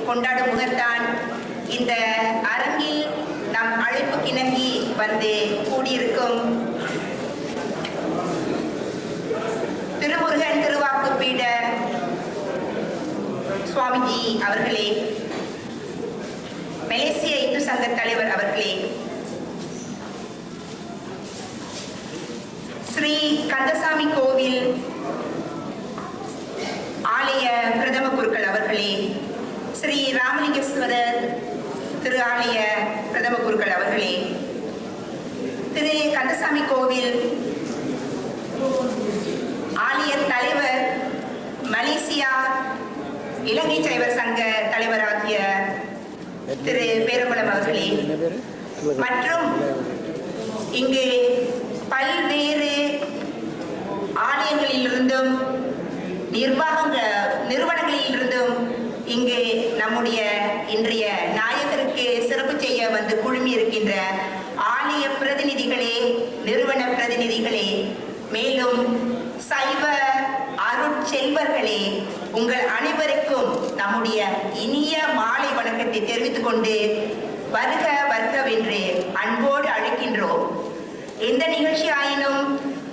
கொண்டாடும் முகத்தான் இந்த அரங்கில் நம் அழைப்பு கிணங்கி வந்து கூடியிருக்கும் திருமுருகன் திருவாக்கு பீட சுவாமிஜி அவர்களே, மலேசிய இந்து சங்க தலைவர் அவர்களே, ஸ்ரீ கந்தசாமி கோவில் ஆலய பிரதம குருக்கள் அவர்களே, ஸ்ரீ ராமலிங்கேஸ்வரர் திரு ஆலய பிரதம குருக்கள் அவர்களே, திரு கந்தசாமி கோவில் ஆலய தலைவர், மலேசியா இலங்கை சைவர் சங்க தலைவராகிய திரு பேரம்பலம் அவர்களே, மற்றும் இங்கு பல்வேறு ஆலயங்களிலிருந்தும் நிறுவனங்களிலிருந்தும் இங்கு நம்முடைய இன்றைய நாயகருக்கு சிறப்பு செய்ய வந்து குழுமி இருக்கின்ற ஆலய பிரதிநிதிகளே, நிறுவன பிரதிநிதிகளே, மேலும் சைவ அருட்செல்வர்களே, உங்கள் அனைவருக்கும் நம்முடைய இனிய மாலை வணக்கத்தை தெரிவித்துக் கொண்டு வருக வருகவென்று அன்போடு அழைக்கின்றோம். எந்த நிகழ்ச்சி ஆயினும்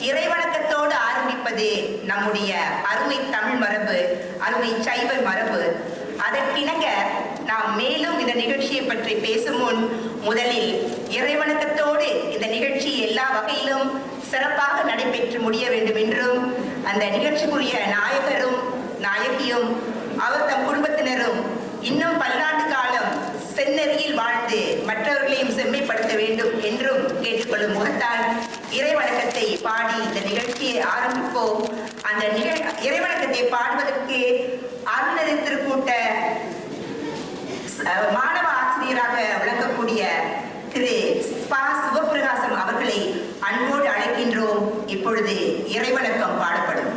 இறைவணக்கத்தோடு ஆரம்பிப்பது நம்முடைய அருமை தமிழ் மரபு, அருமை சைவ மரபு. அதற்கிணங்க நாம் மேலும் இந்த நிகழ்ச்சியை பற்றி பேசும் முன் முதலில் இறைவணக்கத்தோடு இந்த நிகழ்ச்சி எல்லா வகையிலும் சிறப்பாக நடைபெற்று முடிய வேண்டும் என்றும், அந்த நிகழ்ச்சிக்குரிய நாயகரும் நாயகியும் அவர் தம் குடும்பத்தினரும் இன்னும் பல்லாண்டு காலம் செந்நெறியில் வாழ்ந்து மற்றவர்களையும் செம்மைப்படுத்த வேண்டும் என்றும் கேட்டுக்கொள்ளும் முகத்தால் இறைவணக்கத்தை பாடி இந்த நிகழ்ச்சியை ஆரம்பிப்போம். அந்த இறைவணக்கத்தை பாடுவதற்கு அருணதி திருக்கூட்ட மாணவ ஆசிரியராக விளங்கக்கூடிய திரு பா சிவபிரகாசம் அவர்களை அன்போடு அழைக்கின்றோம். இப்பொழுது இறைவணக்கம் பாடப்படும்.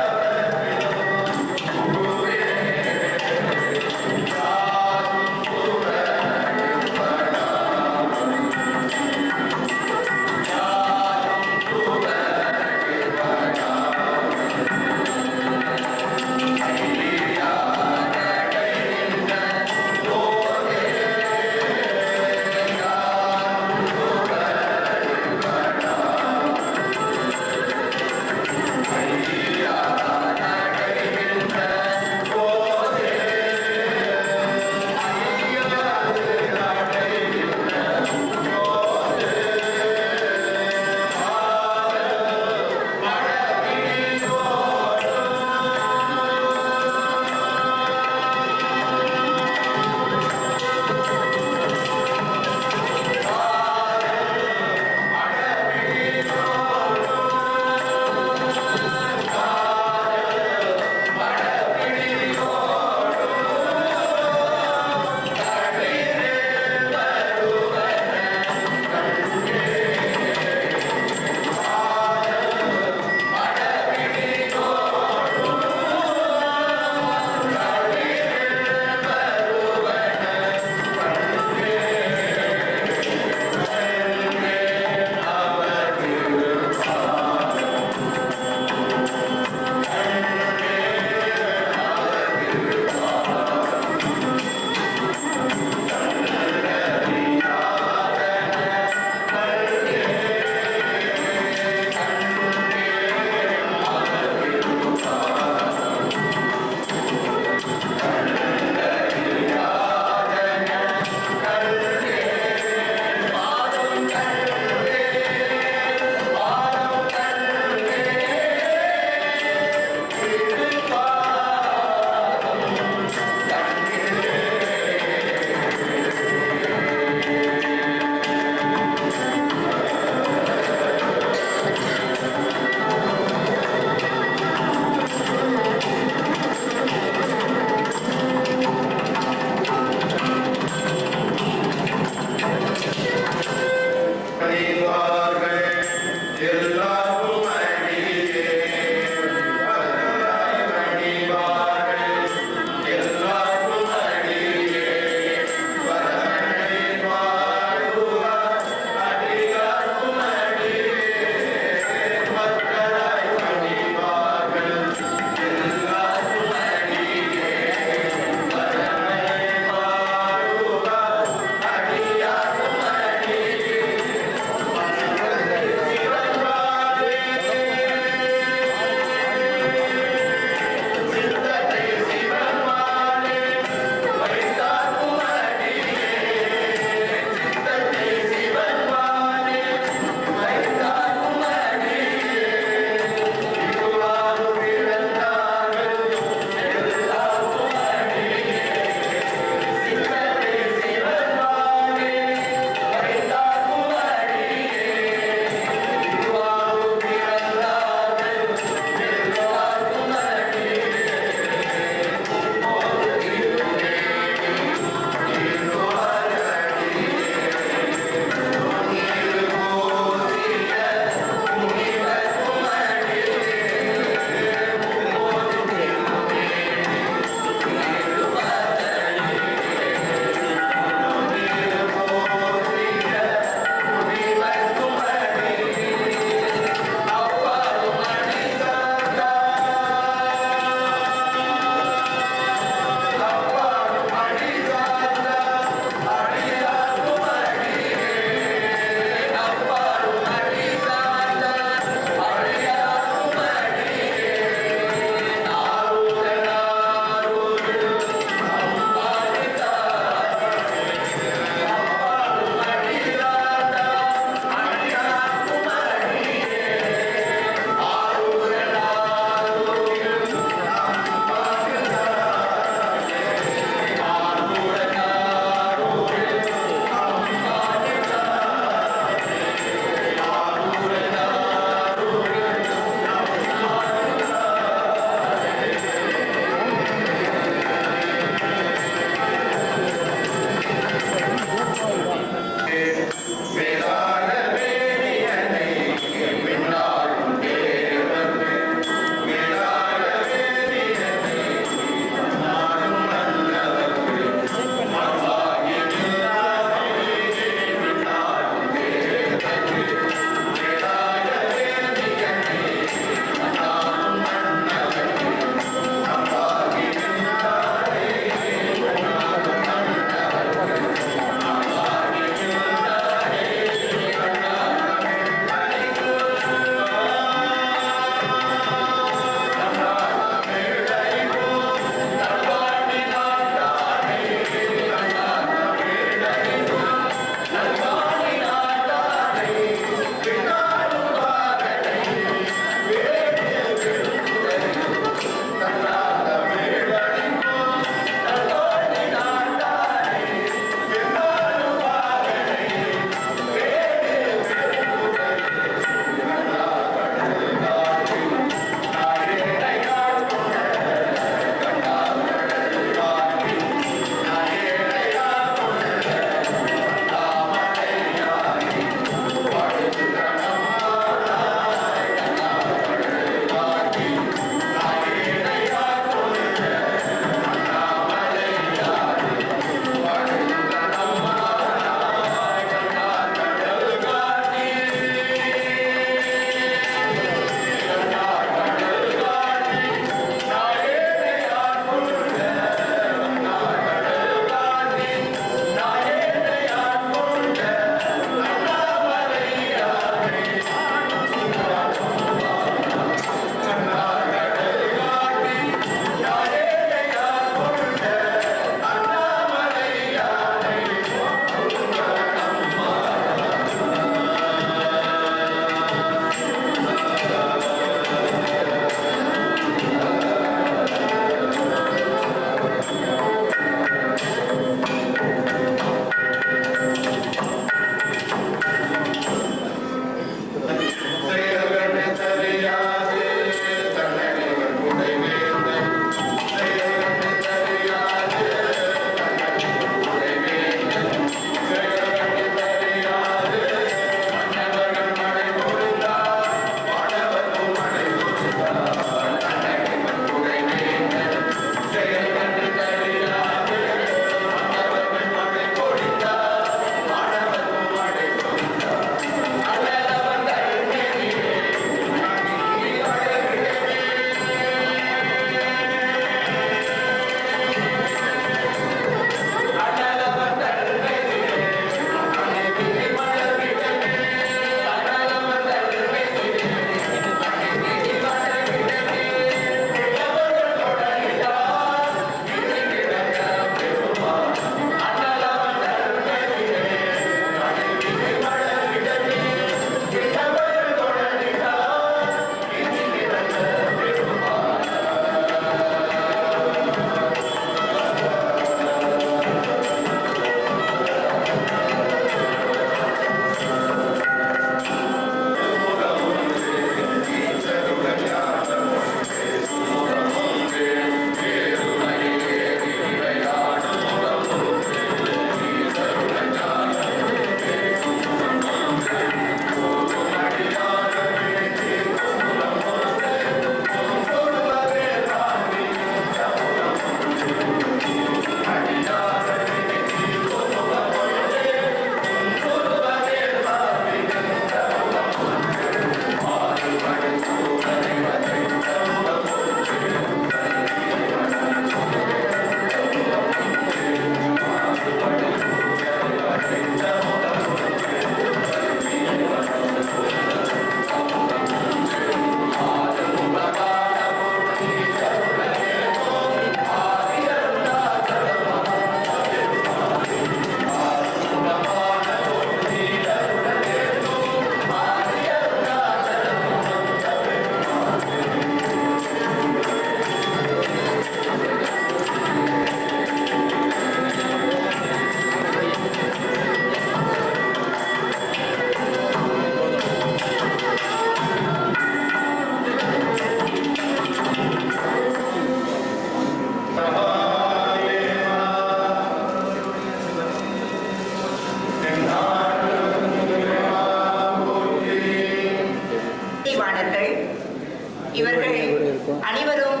அனைவரும்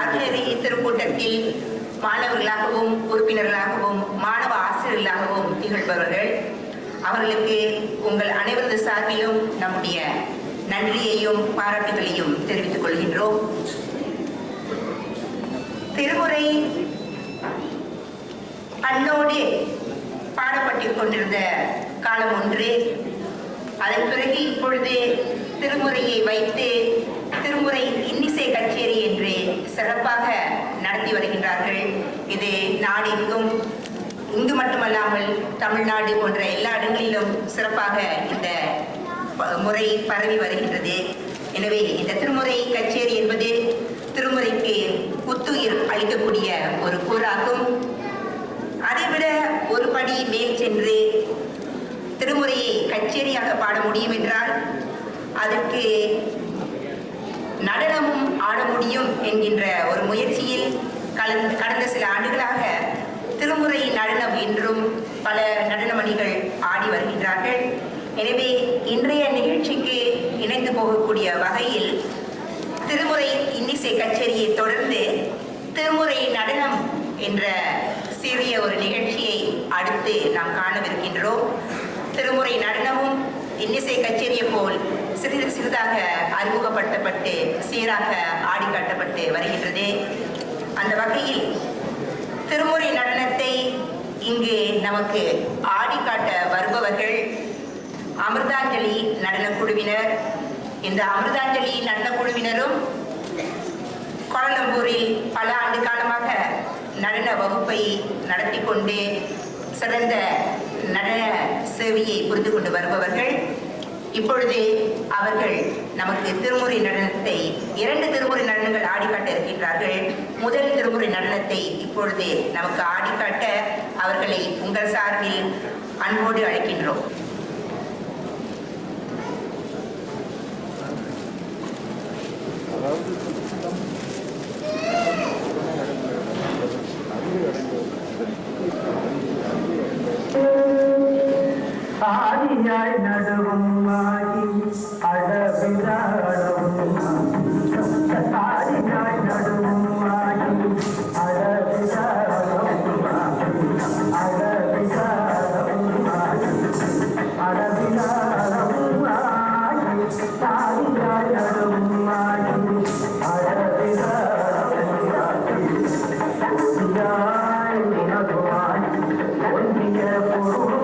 அறநெறி திருக்கூட்டத்தில் மாணவர்களாகவும் உறுப்பினர்களாகவும் மாணவ ஆசிரியர்களாகவும் திகழ்பவர்கள். அவர்களுக்கு உங்கள் அனைவரது சார்பிலும் நம்முடைய நன்றியையும் பாராட்டுகளையும் தெரிவித்துக் கொள்கின்றோம். திருமுறை அன்னோடு பாடப்பட்டுக் கொண்டிருந்த காலம் ஒன்று. அதன் பிறகு இப்பொழுது திருமுறையை வைத்து திருமுறை இன்னிசை கச்சேரி என்று சிறப்பாக நடத்தி வருகின்றார்கள். இது நாடெங்கும், இங்கு மட்டுமல்லாமல் தமிழ்நாடு போன்ற எல்லா இடங்களிலும் சிறப்பாக இந்த முறை பரவி வருகின்றது. எனவே இந்த திருமுறை கச்சேரி என்பது திருமுறைக்கு புத்துயிர் அளிக்கக்கூடிய ஒரு கூறாகும். அதைவிட ஒரு படி மேல் சென்று திருமுறையை கச்சேரியாக பாட முடியும் என்றால் அதற்கு நடனமும் ஆட முடியும் என்கின்ற ஒரு முயற்சியில் கடந்த சில ஆண்டுகளாக திருமுறை நடனம் என்றும் பல நடனமணிகள் ஆடி வருகின்றார்கள். எனவே இன்றைய நிகழ்ச்சிக்கு இணைந்து போகக்கூடிய வகையில் திருமுறை இன்னிசை கச்சேரியை தொடர்ந்து திருமுறை நடனம் என்ற சிறிய ஒரு நிகழ்ச்சியை அடுத்து நாம் காணவிருக்கின்றோம். திருமுறை நடனமும் இன்னிசை கச்சேரியை போல் சிறிது சிறிதாக அறிமுகப்படுத்தப்பட்டு சீராக ஆடி காட்டப்பட்டு வருகின்றது. அந்த வகையில் திருமுறை நடனத்தை இங்கு நமக்கு ஆடி காட்ட வருபவர்கள் அமிர்தாஞ்சலி நடனக்குழுவினர். இந்த அமிர்தாஞ்சலி நடனக்குழுவினரும் கோலாலம்பூரில் பல ஆண்டு காலமாக நடன வகுப்பை நடத்தி கொண்டு சிறந்த நடன சேவையை புரிந்து கொண்டு வருபவர்கள். இப்பொழுது அவர்கள் நமக்கு திருமுறை நடனத்தை 2 திருமுறை நடனங்கள் ஆடிக்காட்ட இருக்கின்றார்கள். முதல் திருமுறை நடனத்தை இப்பொழுது நமக்கு ஆடிக்காட்ட அவர்களை உங்கள் சார்பில் அன்போடு அழைக்கின்றோம். ஆதியாய் நடுவும் ஆகி அழவிதாடும் ஆதியாய் நடுவும் ஆகி அழவிதாடும் அழவிதாடும் அழவிதாடும் ஆகி ஆதியாய் நடுவும் ஆகி அழவிதாடும் ஆகி உணர்வாய் ஒன்றிய பொருள்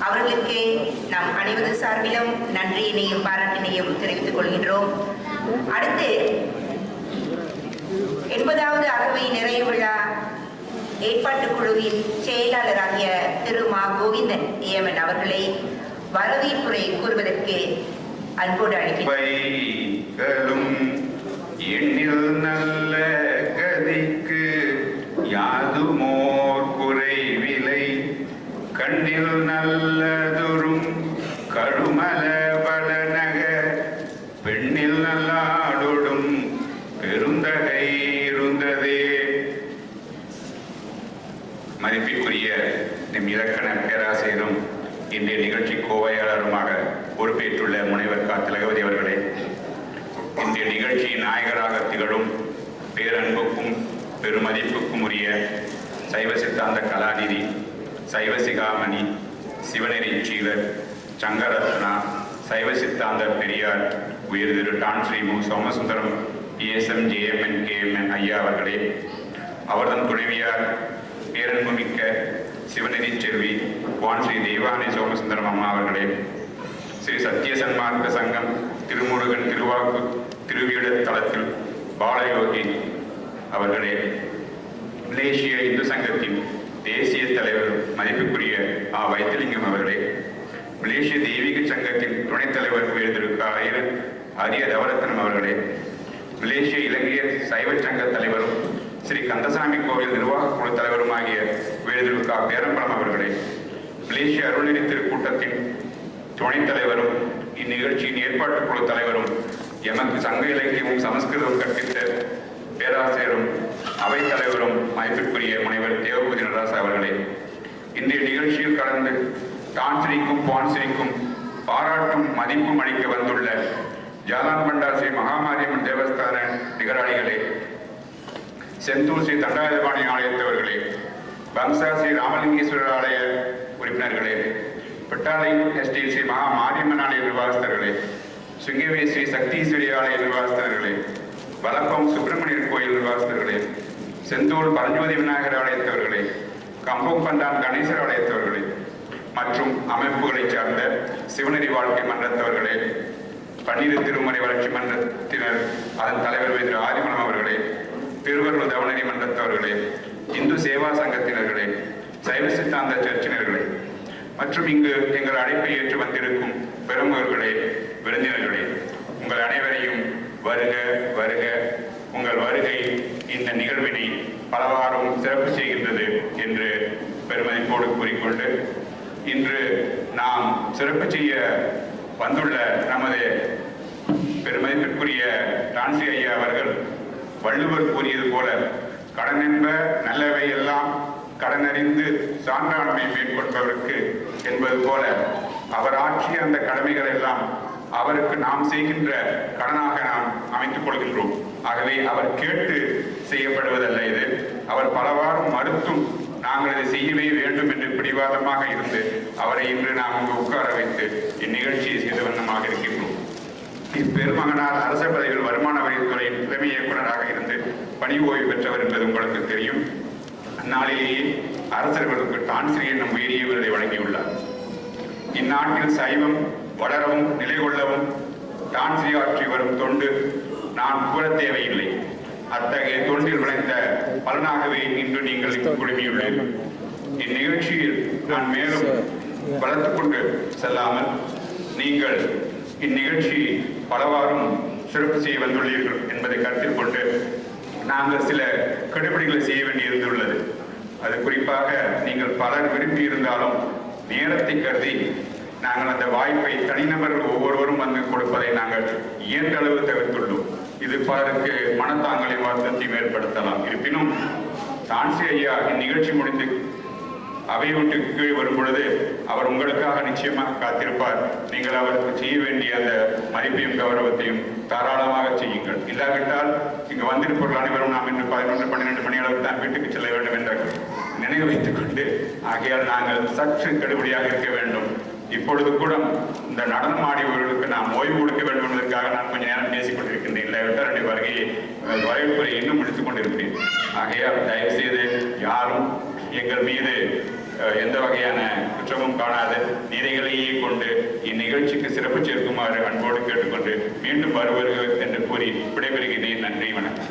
அவர்களுக்கு நாம் அனைவரது சார்பிலும் நன்றியினையும் பாராட்டினையும் தெரிவித்துக் கொள்கின்றோம். அடுத்து 80வது அகவை நிறைவு விழா ஏற்பாட்டுக் குழுவின் செயலாளராகிய திரு மா கோவிந்தன் ஏமன் அவர்களை வரவேற்புரை கூறுவதற்கு அன்போடு அழைக்கிறேன். எண்ணில் நல்ல கதிக்கு யாதுமோர் குறைவிலை கண்ணில் நல்லதொரும் கழுமல பலனக பெண்ணில் நல்லாடொடும் பெருந்தகை இருந்ததே. மதிப்பிற்குரிய நம் இலக்கண பேராசிரியரும் இன்றைய நிகழ்ச்சி கோவையாளருமாக பொறுப்பேற்றுள்ள முனைவர் கா. திலகவதி அவர்களே, இன்றைய நிகழ்ச்சியின் நாயகராக திகழும் பேரன்புக்கும் பெருமதிப்புக்கும் உரிய சைவ சித்தாந்த கலாநிதி, சைவ சிகாமணி, சிவநெறி சீலர், சங்கரத்னா, சைவ சித்தாந்த பெரியார் உயர் திரு டான் ஸ்ரீ மு. சோமசுந்தரம் ESM JMN KMN ஐயா அவர்களே, அவர்தம் துணைவியார் பேரன்புமிக்க சிவநெறி செல்வி வான் ஸ்ரீ தெய்வானை சோமசுந்தரம் அம்மா அவர்களே, ஸ்ரீ சத்திய சன்மார்க்க சங்கம் திருமுருகன் திருவாக்கு திருவியிட தளத்தில் பாலயோகி அவர்களே, மலேசிய இந்து சங்கத்தின் தேசிய தலைவர் மதிப்புக்குரிய வைத்திலிங்கம் அவர்களே, மலேசிய தெய்வீக சங்கத்தின் துணைத் தலைவர் திரு அரிய நவரத்னம் அவர்களே, மலேசிய இலங்கையர் சைவ சங்க தலைவரும் ஸ்ரீ கந்தசாமி கோவில் நிர்வாக குழு தலைவருமாகிய திரு பேரம்பலம் அவர்களே, மலேசிய அருள்நெறி திருக்கூட்டத்தின் துணைத் தலைவரும் இந்நிகழ்ச்சியின் ஏற்பாட்டுக் குழு தலைவரும் எமக்கு சங்க இலக்கியமும் சமஸ்கிருதம் கற்பித்த பேராசிரியரும் அவைத் தலைவரும் மதிப்பிற்குரிய முனைவர் தேவபூதி நடராசா அவர்களே, இன்றைய நிகழ்ச்சியில் கலந்து டான்ஸ்ரீக்கும் பான்ஸ்ரீக்கும் பாராட்டும் மதிப்பும் அளிக்க வந்துள்ள ஜாலான் பண்டார் ஸ்ரீ மகாமாரியம்மன் தேவஸ்தான நிகராளிகளே, செந்தூர் ஸ்ரீ தண்டாயுதபாணி ஆலயத்தவர்களே, பம்சா ஸ்ரீ ராமலிங்கேஸ்வரர் ஆலய உறுப்பினர்களே, பெட்டாலை எஸ்டேட் ஸ்ரீ மகா மாரியம்மன் ஆலய நிர்வாகஸ்தர்களே, சுங்கவே ஸ்ரீ சக்தீஸ்வரி ஆலய நிர்வாகஸ்தர்களே, வலப்பம் சுப்பிரமணியர் கோயில் நிர்வாகஸ்தர்களே, செந்தூர் பரஞ்சோதி விநாயகர் ஆலயத்தவர்களே, கம்பம் பந்தான் கணேசர் ஆலயத்தவர்களே மற்றும் அமைப்புகளை சார்ந்த சிவநெறி வாழ்க்கை மன்றத்தவர்களே, பன்னிரு திருமறை வளர்ச்சி மன்றத்தினர் அதன் தலைவர் திரு ஆதிமலம் அவர்களே, திருவருள் தவநெறி மன்றத்தவர்களே, இந்து சேவா சங்கத்தினர்களே, சைவ சித்தாந்த சர்ச்சினர்களே மற்றும் இங்கு எங்கள் அழைப்பை ஏற்று வந்திருக்கும் பெருமவர்களே, விருந்தினர்களே, உங்கள் அனைவரையும் வருக வருக. உங்கள் வருகை இந்த நிகழ்வினை பலவாறும் சிறப்பு செய்கின்றது என்று பெருமதிப்போடு கூறிக்கொண்டு, இன்று நாம் சிறப்பு செய்ய வந்துள்ள நமது பெருமதிப்பிற்குரிய டான்சி ஐயா அவர்கள் வள்ளுவர் கூறியது போல, கடன் என்ப நல்லவை எல்லாம் கடனறிந்து சான்றாண்மை மேற்கொள்பவருக்கு என்பது போல, அவர் ஆற்றிய அந்த கடமைகள் எல்லாம் அவருக்கு நாம் செய்கின்ற கடனாக நாம் அமைத்துக் கொள்கின்றோம். ஆகவே அவர் கேட்டு செய்யப்படுவதல்ல இது. அவர் பலவாறும் மறுத்தும் நாங்கள் இதை செய்யவே வேண்டும் என்று பிடிவாதமாக இருந்து அவரை இன்று நாம் இங்கு உட்கார வைத்து இந்நிகழ்ச்சியை செய்த வண்ணமாக இருக்கின்றோம். இப்பெருமகனார் அரச பதவியில் வருமான வரித்துறையின் தலைமை இயக்குநராக இருந்து பணி ஓய்வு பெற்றவர் என்பது உங்களுக்கு தெரியும். அந்நாளிலேயே அரசர்களுக்கு டான்ஸ்ரீ என்னும் உயரிய விருதை வழங்கியுள்ளார். இந்நாட்டில் சைவம் வளரவும் நிலை கொள்ளவும் டான்ஸ்ரீ ஆற்றி வரும் தொண்டு நான் கூற தேவையில்லை. அத்தகைய தொண்டில் விளைந்த பலனாகவே இன்று நீங்கள் இங்கு குழுமியுள்ளீர்கள். இந்நிகழ்ச்சியில் நான் மேலும் வளர்த்து கொண்டு செல்லாமல், நீங்கள் இந்நிகழ்ச்சி பலவாறும் சிறப்பு செய்ய வந்துள்ளீர்கள் என்பதை கருத்தில் கொண்டு நாங்கள் சில கடுபிடிகளை செய்ய வேண்டியிருந்துள்ளது. அது குறிப்பாக நீங்கள் பலர் விரும்பி இருந்தாலும் நேரத்தை கருதி நாங்கள் அந்த வாய்ப்பை தனிநபர்கள் ஒவ்வொருவரும் வந்து கொடுப்பதை நாங்கள் இயன்ற அளவு தவிர்த்துள்ளோம். இது பலருக்கு மனத்தாங்களை வருத்தத்தையும் ஏற்படுத்தலாம். இருப்பினும் டான்சி ஐயா இந்நிகழ்ச்சி முடிந்து அவை விட்டு கீழ் வரும் பொழுது அவர் உங்களுக்காக நிச்சயமாக காத்திருப்பார். நீங்கள் அவருக்கு செய்ய வேண்டிய அந்த மதிப்பையும் கௌரவத்தையும் தாராளமாக செய்யுங்கள். இல்லாவிட்டால் இங்கு வந்திருப்பவர்கள் அனைவரும் நாம் இன்று 11-12 மணி அளவுக்கு தான் வீட்டுக்கு செல்ல வேண்டும் என்ற நினைவு வைத்துக் கொண்டு, ஆகையால் நாங்கள் சற்று கடுபடியாக இருக்க வேண்டும். இப்பொழுது கூட இந்த நடனம் ஆடியவர்களுக்கு நாம் ஓய்வு கொடுக்க வேண்டும் என்பதற்காக நான் கொஞ்சம் நேரம் பேசிக் கொண்டிருக்கின்றேன். இல்லாவிட்டால் என்னுடைய வருகையை வரவேற்புரை இன்னும் முடித்துக் கொண்டிருக்கிறேன். ஆகையால் தயவு செய்து யாரும் எங்கள் மீது எந்த வகையான குற்றமும் காணாத நீதிகளையே கொண்டு இந்நிகழ்ச்சிக்கு சிறப்பு சேர்க்குமாறு அன்போடு கேட்டுக்கொண்டு மீண்டும் வருவார்கள் என்று கூறி விடைபெறுகிறேன். நன்றி, வணக்கம்.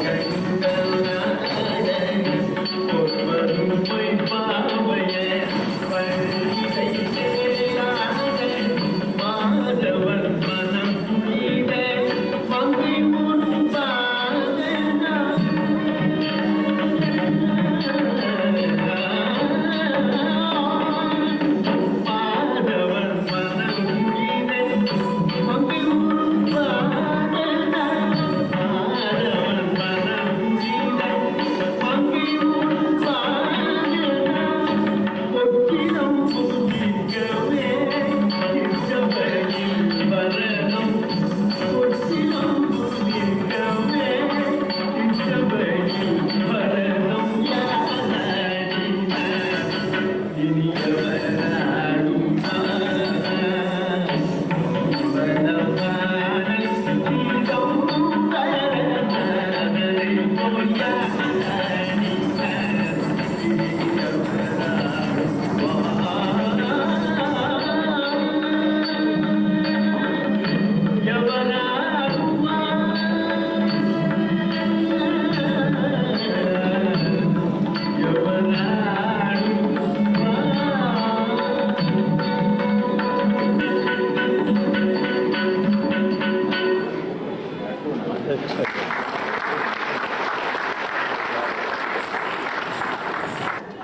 Thank you.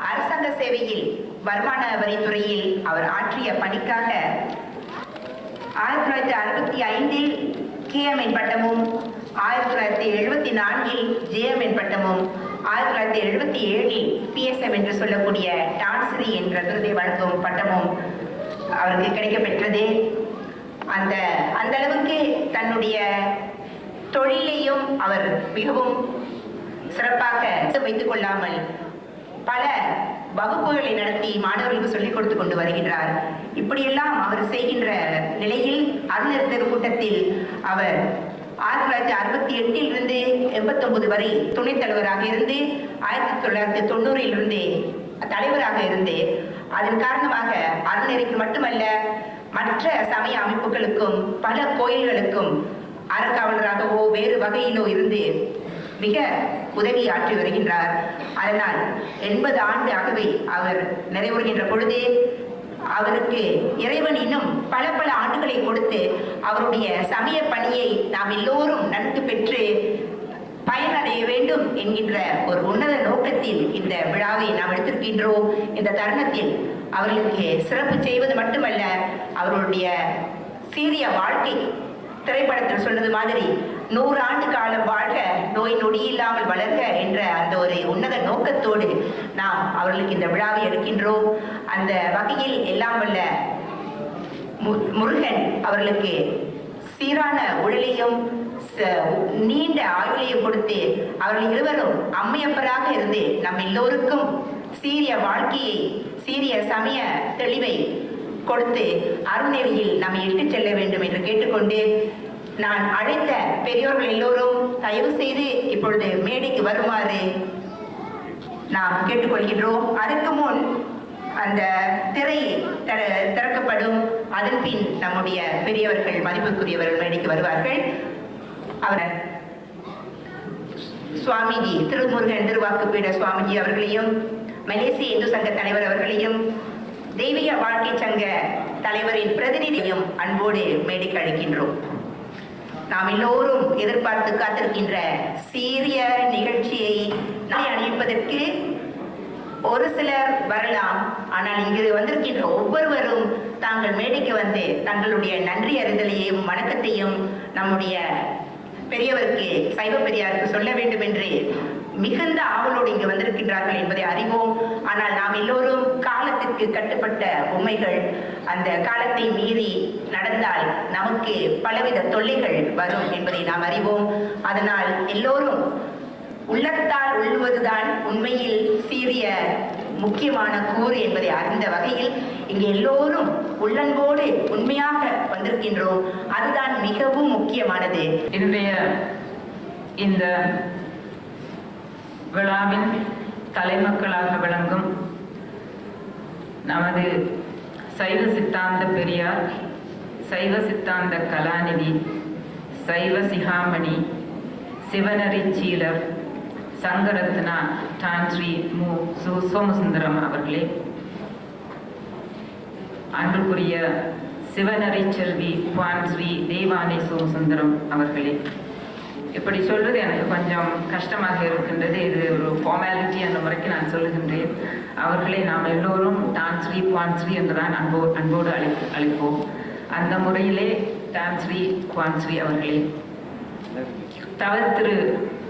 அரசாங்க சேவையில் வருமான வரித்துறையில் அவர் ஆற்றிய பணிக்காக 1965 கேஎம்என் பட்டமும் 1974 ஜேஎம்என் பட்டமும் 1977 பிஎஸ்எம் என்று சொல்லக்கூடிய டான்ஸ்ரீ என்ற விருதை வழங்கும் பட்டமும் அவருக்கு கிடைக்கப்பெற்றது. அந்த அளவுக்கு தன்னுடைய தொழிலையும் அவர் மிகவும் சிறப்பாக வைத்துக் கொள்ளாமல் பல வகுப்புகளை நடத்தி மாணவர்களுக்கு சொல்லிக் கொடுத்து கொண்டு வருகின்றார். இப்படியெல்லாம் அவர் செய்கின்ற நிலையில் அருணர் திருக்கூட்டத்தில் அவர் 1968 இருந்து 89 வரை துணைத் தலைவராக இருந்து 1990 இருந்து தலைவராக இருந்து அதன் காரணமாக அருணருக்கு மட்டுமல்ல மற்ற சமய அமைப்புகளுக்கும் பல கோயில்களுக்கும் அறக்காவலராகவோ வேறு வகையிலோ இருந்து மிக உதவி ஆற்றி வருகின்றார். அதனால் 80 ஆண்டு ஆகவே அவர் நிறைவுறுகின்ற பொழுது அவருக்கு இறைவன் இன்னும் பல ஆண்டுகளை கொடுத்து அவருடைய சமய பணியை நாம் எல்லோரும் நன்கு பெற்று பயனடைய வேண்டும் என்கின்ற ஒரு உன்னத நோக்கத்தில் இந்த விழாவை நாம் எடுத்திருக்கின்றோம். இந்த தருணத்தில் அவர்களுக்கு சிறப்பு செய்வது மட்டுமல்ல, அவர்களுடைய சீரிய வாழ்க்கை திரைப்படத்தில் சொன்னது மாதிரி 100 ஆண்டு காலம் வாழ்க, நோய் நொடி இல்லாமல் வளர்க என்ற அந்த ஒரு உன்னத நோக்கத்தோடு நாம் அவர்களுக்கு இந்த விழாவை எடுக்கின்றோம். அந்த வகையில் எல்லாம் வல்ல முருகன் அவர்களுக்கு சீரான உடலையும் நீண்ட ஆயுளையும் கொடுத்து அவர்கள் இருவரும் அம்மையப்பராக இருந்து நம் எல்லோருக்கும் சீரிய வாழ்க்கையை சீரிய சமய தெளிவை கொடுத்து அருள்நெறியில் நம்மை இட்டுச் செல்ல வேண்டும் என்று கேட்டுக்கொண்டு நான் அழைத்த பெரியோர்கள் எல்லோரும் தயவு செய்து இப்பொழுது மேடைக்கு வருமாறு நாம் கேட்டுக்கொள்கின்றோம். அதற்கு முன் அந்த திரை திறக்கப்படும். அதன் பின் நம்முடைய பெரியவர்கள் மதிப்புக்குரியவர்கள் மேடைக்கு வருவார்கள். அவர் சுவாமிஜி திருமுருகன் திருவாக்குப்பீட சுவாமிஜி அவர்களையும் மலேசிய இந்து சங்க தலைவர் அவர்களையும் தெய்வீக வாழ்க்கை சங்க தலைவரின் பிரதிநிதியையும் அன்போடு மேடைக்கு அழைக்கின்றோம். நாம் எல்லோரும் எதிர்பார்த்து காத்திருக்கின்ற சீரிய நிகழ்ச்சியை அணிவிப்பதற்கு ஒரு சிலர் வரலாம். ஆனால் இங்கு வந்திருக்கின்ற ஒவ்வொருவரும் தாங்கள் மேடைக்கு வந்து தங்களுடைய நன்றி அறிதலையும் வணக்கத்தையும் நம்முடைய பெரியவருக்கு சைவ பெரியாருக்கு சொல்ல வேண்டும் என்று மிகுந்த ஆவலோடு இங்கு வந்திருக்கின்றார்கள் என்பதை அறிவோம். ஆனால் நாம் எல்லோரும் காலத்திற்கு கட்டுப்பட்ட உண்மைகள். அந்த காலத்தை மீறி நடந்தால் நமக்கு பலவித தொல்லைகள் வரும் என்பதை நாம் அறிவோம். அதனால் எல்லோரும் உள்ளத்தால் உள்ளுவதுதான் உண்மையில் சீரிய முக்கியமான கூறு என்பதை அறிந்த வகையில் இங்கு எல்லோரும் உள்ளன்போடு உண்மையாக வந்திருக்கின்றோம். அதுதான் மிகவும் முக்கியமானது. இன்றைய இந்த விழாவின் தலைமக்களாக விளங்கும் நமது சைவ சித்தாந்த பெரியார், சைவ சித்தாந்த கலாநிதி, சைவ சிகாமணி, சிவனரி சீலர், சங்கரத்னா டான்ஸ்ரீ மு சோமசுந்தரம் அவர்களே, அன்புக்குரிய சிவனரி செல்வி பான்ஸ்ரீ தேவானை சோமசுந்தரம் அவர்களே, இப்படி சொல்வது எனக்கு கொஞ்சம் கஷ்டமாக இருக்கின்றது. இது ஒரு ஃபார்மாலிட்டி என்ற முறைக்கு நான் சொல்லுகின்றேன். அவர்களை நாம் எல்லோரும் டான்ஸ்ரீ பான்ஸ்ரீ என்றுதான் அன்போடு அழைப்போம். அந்த முறையிலே டான்ஸ்ரீ பான்ஸ்ரீ அவர்களே, திரு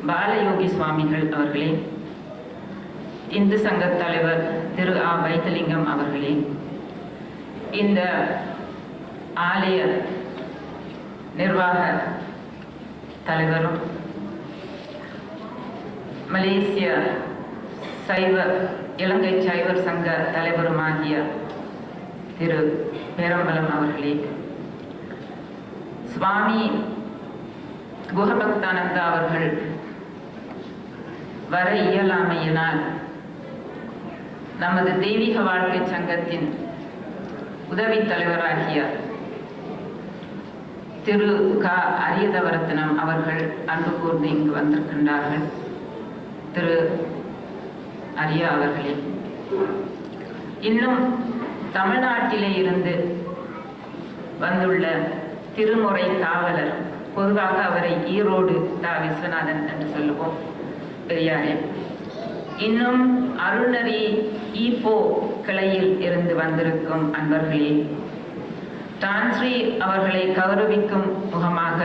பாலயோகி சுவாமிகள் அவர்களே, இந்து சங்க தலைவர் திரு ஆ வைத்திலிங்கம் அவர்களே, இந்த ஆலய நிர்வாக தலைவரும் மலேசிய இலங்கை சைவர் சங்க தலைவருமாகிய திரு பேரம்பலம் அவர்களே, சுவாமி குஹபக்தானந்தா அவர்கள் வர இயலாமையினால் நமது தெய்வீக வாழ்க்கை சங்கத்தின் உதவி தலைவராகிய திரு க அரியதவரத்னம் அவர்கள் அன்பு கூர்ந்து இங்கு வந்திருக்கின்றார்கள். திரு அரியா அவர்களே, இன்னும் தமிழ்நாட்டிலே இருந்து வந்துள்ள திருமுறை காவலர், பொதுவாக அவரை ஈரோடு தா விஸ்வநாதன் என்று சொல்லுவோம், பெரியாரே, இன்னும் அருள்நெறி ஈப்போ கிளையில் இருந்து வந்திருக்கும் அன்பர்களே, டான்ஸ்ரீ அவர்களை கௌரவிக்கும் முகமாக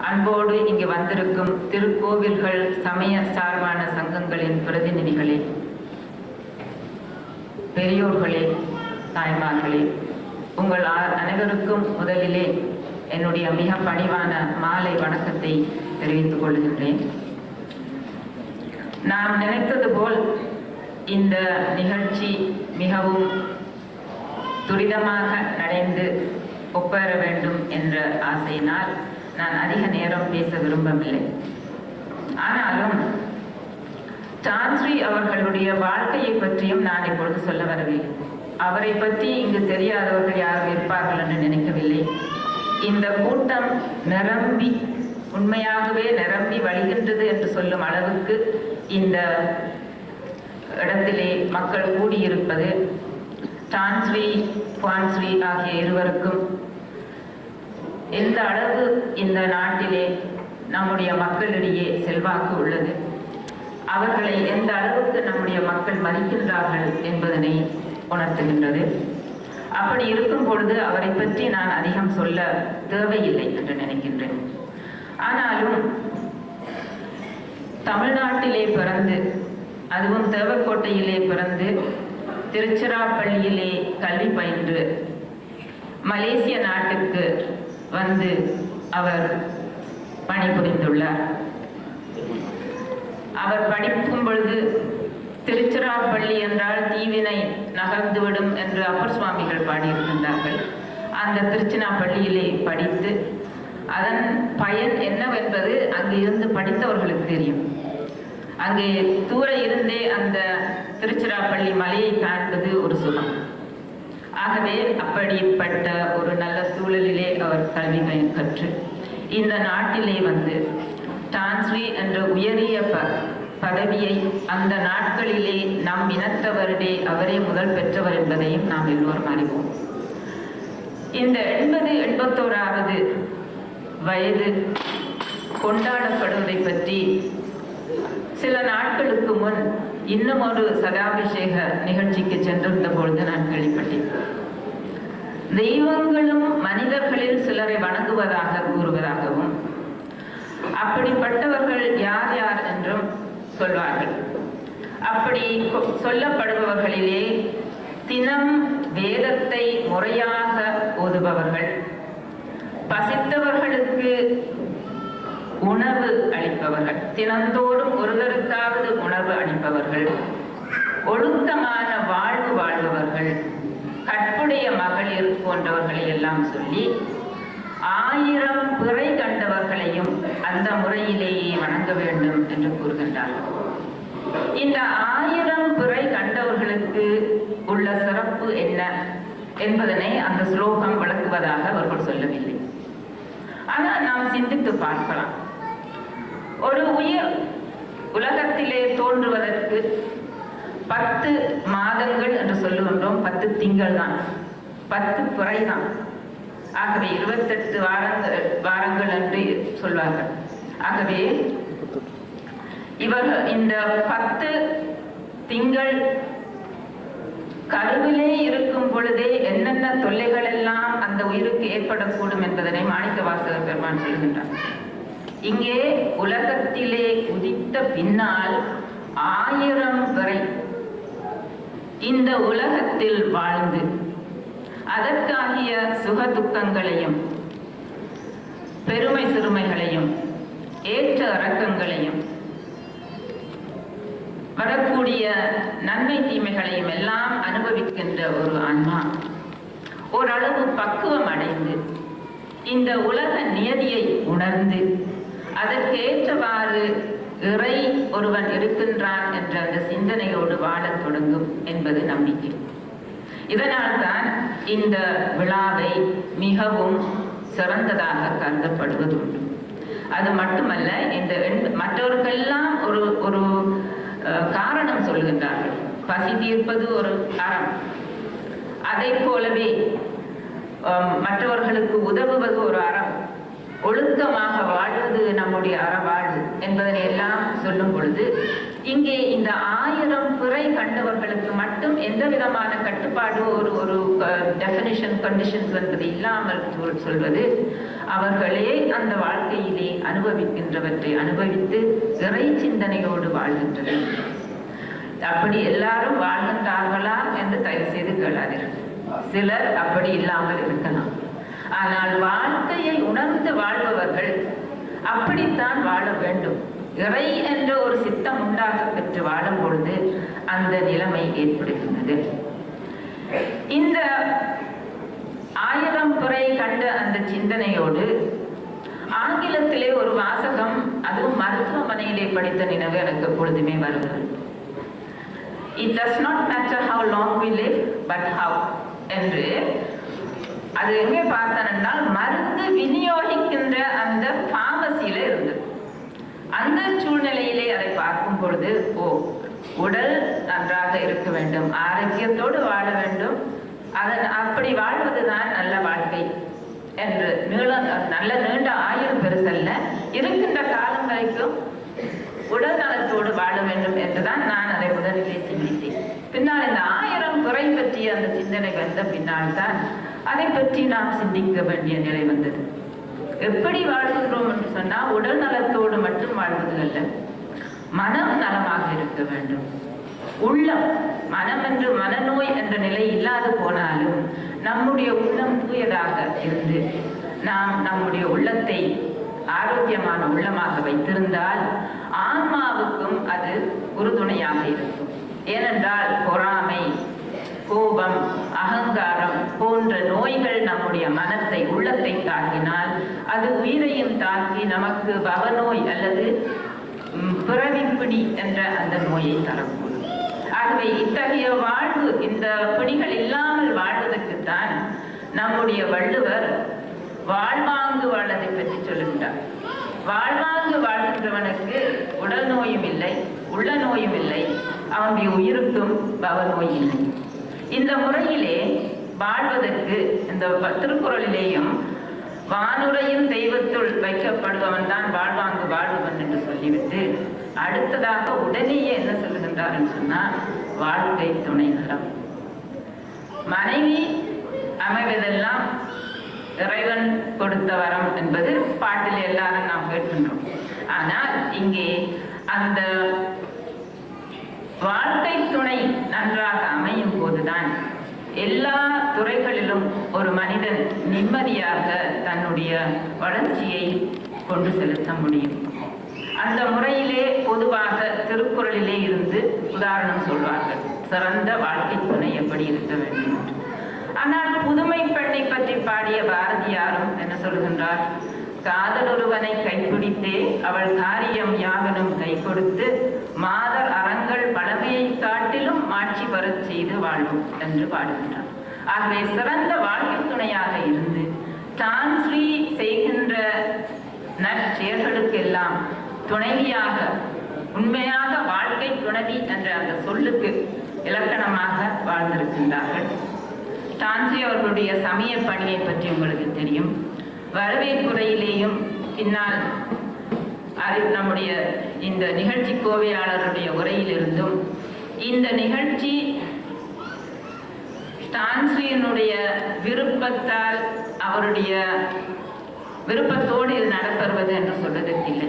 அன்போடு இங்கு வந்திருக்கும் திருக்கோவில்கள் சமய சார்பான சங்கங்களின் பிரதிநிதிகளே, பெரியோர்களே, தாய்மார்களே, உங்கள் அனைவருக்கும் முதலிலே என்னுடைய மிக பணிவான மாலை வணக்கத்தை தெரிவித்துக் கொள்கின்றேன். நாம் நினைத்தது போல் இந்த நிகழ்ச்சி மிகவும் துரிதமாக நடந்து ஒப்பேற வேண்டும் என்ற ஆசையினால் நான் அதிக நேரம் பேச விரும்பவில்லை. ஆனாலும் டான்ஸ்ரீ அவர்களுடைய வாழ்க்கையை பற்றியும் நான் இப்பொழுது சொல்ல வரவில்லை. அவரை பற்றி இங்கு தெரியாதவர்கள் யாரும் இருப்பார்கள் என்று நினைக்கவில்லை. இந்த கூட்டம் நிரம்பி, உண்மையாகவே நிரம்பி வழிகின்றது என்று சொல்லும் அளவுக்கு இந்த இடத்திலே மக்கள் கூடியிருப்பது டான்ஸ்ரீ, குவான்ஸ்ரீ ஆகிய இருவருக்கும் எந்த அளவு இந்த நாட்டிலே நம்முடைய மக்களிடையே செல்வாக்கு உள்ளது, அவர்களை எந்த அளவுக்கு நம்முடைய மக்கள் மதிக்கின்றார்கள் என்பதனை உணர்த்துகின்றது. அப்படி இருக்கும் பொழுது அவரை பற்றி நான் அதிகம் சொல்ல தேவையில்லை என்று நினைக்கின்றேன். ஆனாலும் தமிழ்நாட்டிலே பிறந்து, அதுவும் தேவக்கோட்டையிலே பிறந்து, திருச்சிராப்பள்ளியிலே கல்வி பயின்று மலேசிய நாட்டுக்கு வந்து அவர் பணிபுரிந்துள்ளார். அவர் படிக்கும் பொழுது திருச்சிராப்பள்ளி என்றால் தீவினை நகர்ந்துவிடும் என்று அப்பர் சுவாமிகள் பாடியிருக்கின்றார்கள். அந்த திருச்சிராப்பள்ளியிலே படித்து அதன் பயன் என்னவென்பது அங்கு இருந்து படித்தவர்களுக்கு தெரியும். அங்கே தூர இருந்தே அந்த திருச்சிராப்பள்ளி மலையை காண்பது ஒரு சுகம். ஆகவே அப்படிப்பட்ட ஒரு நல்ல சூழலிலே அவர் கல்வி கற்று இந்த நாட்டிலே வந்து டான்ஸ்ரீ என்ற உயரிய பதவியை அந்த நாட்களிலே நம் இனத்தவரிடையே அவரே முதல் பெற்றவர் என்பதையும் நாம் எல்லோரும் அறிவோம். இந்த 80-81வது வயது கொண்டாடப்படுவதை பற்றி சில நாட்களுக்கு முன் இன்னும் ஒரு சதாபிஷேக நிகழ்ச்சிக்கு சென்றிருந்த பொழுது நான் கேள்விப்பட்டேன். தெய்வங்களும் மனிதர்களில் சிலரை வணங்குவதாக கூறுவதாகவும், அப்படிப்பட்டவர்கள் யார் யார் என்றும் சொல்வார்கள். அப்படி சொல்லப்படுபவர்களிலே தினம் வேதத்தை முறையாக ஓதுபவர்கள், பசித்தவர்களுக்கு உணவு அளிப்பவர்கள், தினந்தோறும் ஒருவருக்காவது உணவு அளிப்பவர்கள், ஒழுக்கமான வாழ்வு வாழ்பவர்கள், கற்புடைய மகளிர் போன்றவர்களை எல்லாம் சொல்லி 1000 பிறை கண்டவர்களையும் அந்த முறையிலேயே வணங்க வேண்டும் என்று கூறுகின்றார்கள். இந்த 1000 பிறை கண்டவர்களுக்கு உள்ள சிறப்பு என்ன என்பதனை அந்த ஸ்லோகம் விளக்குவதாக அவர்கள் சொல்லவில்லை. ஆனால் நாம் சிந்தித்து பார்க்கலாம். ஒரு உயிர் உலகத்திலே தோன்றுவதற்கு 10 மாதங்கள் என்று சொல்லுகின்றோம், 10 திங்கள் தான், 10 பிறை தான். ஆகவே 28 வாரங்கள் என்று சொல்வார்கள். ஆகவே இவர்கள் இந்த 10 திங்கள் கருவிலே இருக்கும் பொழுதே என்னென்ன தொல்லைகள் எல்லாம் அந்த உயிருக்கு ஏற்படக்கூடும் என்பதனை மாணிக்கவாசகர் பெருமான் சொல்கின்றார். இங்கே உலகத்திலே உதித்த பின்னால் 1000 வரை இந்த உலகத்தில் வாழ்ந்து அதற்காகிய சுக துக்கங்களையும் பெருமை சிறுமைகளையும் ஏற்ற இறக்கங்களையும் வரக்கூடிய நன்மை தீமைகளையும் எல்லாம் அனுபவிக்கின்ற ஒரு ஆன்மா ஓரளவு பக்குவம் அடைந்து இந்த உலக நியதியை உணர்ந்து அதற்கேற்றவாறு இறை ஒருவன் இருக்கின்றான் என்ற அந்த சிந்தனையோடு வாழத் தொடங்கும் என்பது நம்பிக்கை. இதனால்தான் இந்த விழாவை மிகவும் சிறந்ததாக கருதப்படுவதுண்டு. அது மட்டுமல்ல, இந்த மற்றவர்களெல்லாம் ஒரு ஒரு காரணம் சொல்கின்றார்கள். பசி தீர்ப்பது ஒரு அறம், அதை போலவே மற்றவர்களுக்கு உதவுவது ஒரு அறம், ஒழுக்கமாக வாழ்வது நம்முடைய அறவாழ்வு என்பதனை எல்லாம் சொல்லும் பொழுது, இங்கே இந்த 1000 பிறை கண்டவர்களுக்கு மட்டும் எந்த விதமான கட்டுப்பாடு ஒரு டெஃபினிஷன் கண்டிஷன்ஸ் என்பது இல்லாமல் சொல்வது, அவர்களே அந்த வாழ்க்கையிலே அனுபவிக்கின்றவற்றை அனுபவித்து இறை சிந்தனையோடு வாழ்கின்றது. அப்படி எல்லாரும் வாழ்கின்றார்களா என்று தயவு செய்து கேளாதீர்கள். சிலர் அப்படி இல்லாமல் இருக்கலாம். ஆனால் வாழ்க்கையை உணர்ந்து வாழ்பவர்கள் அப்படித்தான் வாழ வேண்டும். இறை என்ற ஒரு சித்தம் உண்டாக பெற்று வாழும் பொழுது அந்த நிலைமை ஏற்படுகின்றது. இந்த 1000 பிறை கண்ட அந்த சிந்தனையோடு ஆங்கிலத்திலே ஒரு வாசகம், அதுவும் மருத்துவமனையிலே படித்த நினைவு எனக்கு எப்பொழுதுமே வருகிறது. It does not matter how long we live, but how என்று. அது எங்கே பார்த்தேன்னால், மருந்து விநியோகிக்கின்ற அந்த பார்மசியில இருந்தது. அந்த சூழ்நிலையிலே அதை பார்க்கும் பொழுது, உடல் நன்றாக இருக்க வேண்டும், ஆரோக்கியத்தோடு வாழ வேண்டும், அப்படி வாழ்வதுதான் நல்ல வாழ்க்கை என்று நல்ல நீண்ட ஆயுள் பெருசல்ல, இருக்கின்ற காலம் வரைக்கும் உடல் நலத்தோடு வாழ வேண்டும் என்றுதான் நான் அதை முதலிலே சிந்தித்தேன். பின்னால் இந்த 1000 பிறை பற்றிய அந்த சிந்தனை வந்த பின்னால் தான் அதை பற்றி நாம் சிந்திக்க வேண்டிய நிலை வந்தது. எப்படி வாழ்கின்றோம் என்று சொன்னால், உடல் நலத்தோடு மட்டும் வாழ்வது அல்ல, மனம் நலமாக இருக்க வேண்டும். உள்ளம், மனம் என்று மனநோய் என்ற நிலை இல்லாது போனாலும் நம்முடைய உள்ளம் தூயதாக இருந்து நாம் நம்முடைய உள்ளத்தை ஆரோக்கியமான உள்ளமாக வைத்திருந்தால் ஆன்மாவுக்கும் அது உறுதுணையாக இருக்கும். ஏனென்றால் பொறாமை, கோபம், அகங்காரம் போன்ற நோய்கள் நம்முடைய மனத்தை, உள்ளத்தை தாக்கினால் அது உயிரையும் தாக்கி நமக்கு பவநோய் அல்லது பிறவிப்பிடி என்ற அந்த நோயை தரக்கூடும். ஆகவே இத்தகைய வாழ்வு, இந்த பிடிகள் இல்லாமல் வாழ்வதற்குத்தான் நம்முடைய வள்ளுவர் வாழ்வாங்கு வாழ்வதை பற்றி சொல்லுகின்றார். வாழ்வாங்கு வாழ்கின்றவனுக்கு உடல் நோயும் இல்லை, உள்ள நோயும் இல்லை, அவனுடைய உயிருக்கும் பவநோய் இல்லை. இந்த முறையிலே வாழ்வதற்கு இந்த திருக்குறளிலேயும் வானுரையும் தெய்வத்துள் வைக்கப்படுபவன் தான் வாழ்வாங்கு வாழ்பவன் என்று சொல்லிவிட்டு அடுத்ததாக உடனேயே என்ன சொல்லுகின்றார் என்று சொன்னால், வாழ்க்கை துணைநலம். மனைவி அமைவதெல்லாம் இறைவன் கொடுத்த வரம் என்பது பாட்டில் எல்லாரும் நாம் கேட்கின்றோம். ஆனால் இங்கே அந்த வாழ்க்கை துணை நன்றாக அமையும் போதுதான் எல்லா துறைகளிலும் ஒரு மனிதன் நிம்மதியாக தன்னுடைய வளர்ச்சியை கொண்டு செலுத்த முடியும். அந்த முறையிலே பொதுவாக திருக்குறளிலே இருந்து உதாரணம் சொல்வார்கள், சிறந்த வாழ்க்கை துணை எப்படி இருக்க வேண்டும் என்று. ஆனால் புதுமை பெண்ணை பற்றி பாடிய பாரதியாரும் என்ன சொல்கின்றார்? காதலொருவனை கைப்பிடித்தே அவள் காரியம் யாவனும் கை கொடுத்து மாதர் அறங்கள் பழமையை காட்டிலும் மாட்சி வரச் செய்து வாழும் என்று பாடுகின்றார். ஆகவே சிறந்த வாழ்க்கை துணையாக இருந்து தான் ஸ்ரீ செய்கின்ற நற்செயல்களுக்கெல்லாம் துணைவியாக, உண்மையாக வாழ்க்கை துணைவி என்ற அந்த சொல்லுக்கு இலக்கணமாக வாழ்ந்திருக்கின்றார்கள். டான்சி அவர்களுடைய சமய பணியை பற்றி உங்களுக்கு தெரியும். வரவேற்புரையிலேயும் பின்னால் நம்முடைய இந்த நிகழ்ச்சி கோவையாளருடைய உரையிலிருந்தும் இந்த நிகழ்ச்சி டான்சியினுடைய விருப்பத்தால், அவருடைய விருப்பத்தோடு இது நடைபெறுவது என்று சொல்வதற்கில்லை.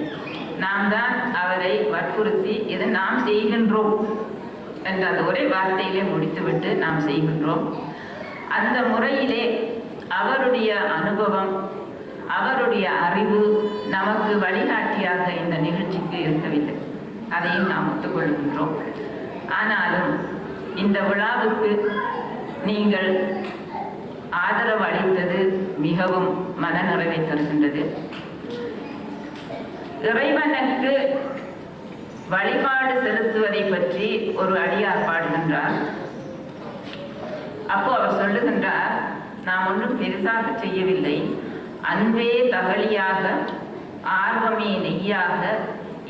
நாம் தான் அவரை வற்புறுத்தி இதை நாம் செய்கின்றோம் என்ற அந்த ஒரே வார்த்தையிலே முடித்துவிட்டு நாம் செய்கின்றோம். அந்த முறையிலே அவருடைய அனுபவம், அவருடைய அறிவு நமக்கு வழிகாட்டியாக இந்த நிகழ்ச்சிக்கு இருக்கவில்லை. அதையும் நாம் ஒத்துக்கொள்கின்றோம். ஆனாலும் இந்த விழாவுக்கு நீங்கள் ஆதரவு அளித்தது மிகவும் மனநிறைவை தருகின்றது. இறைவனுக்கு வழிபாடு செலுத்துவதை பற்றி ஒரு அடியார் பாடுகின்றார். அப்போ அவர் சொல்லுகின்றார், நாம் ஒன்றும் பெரிதாக செய்யவில்லை, அன்பே தகலியாக, ஆர்வமே நெய்யாக,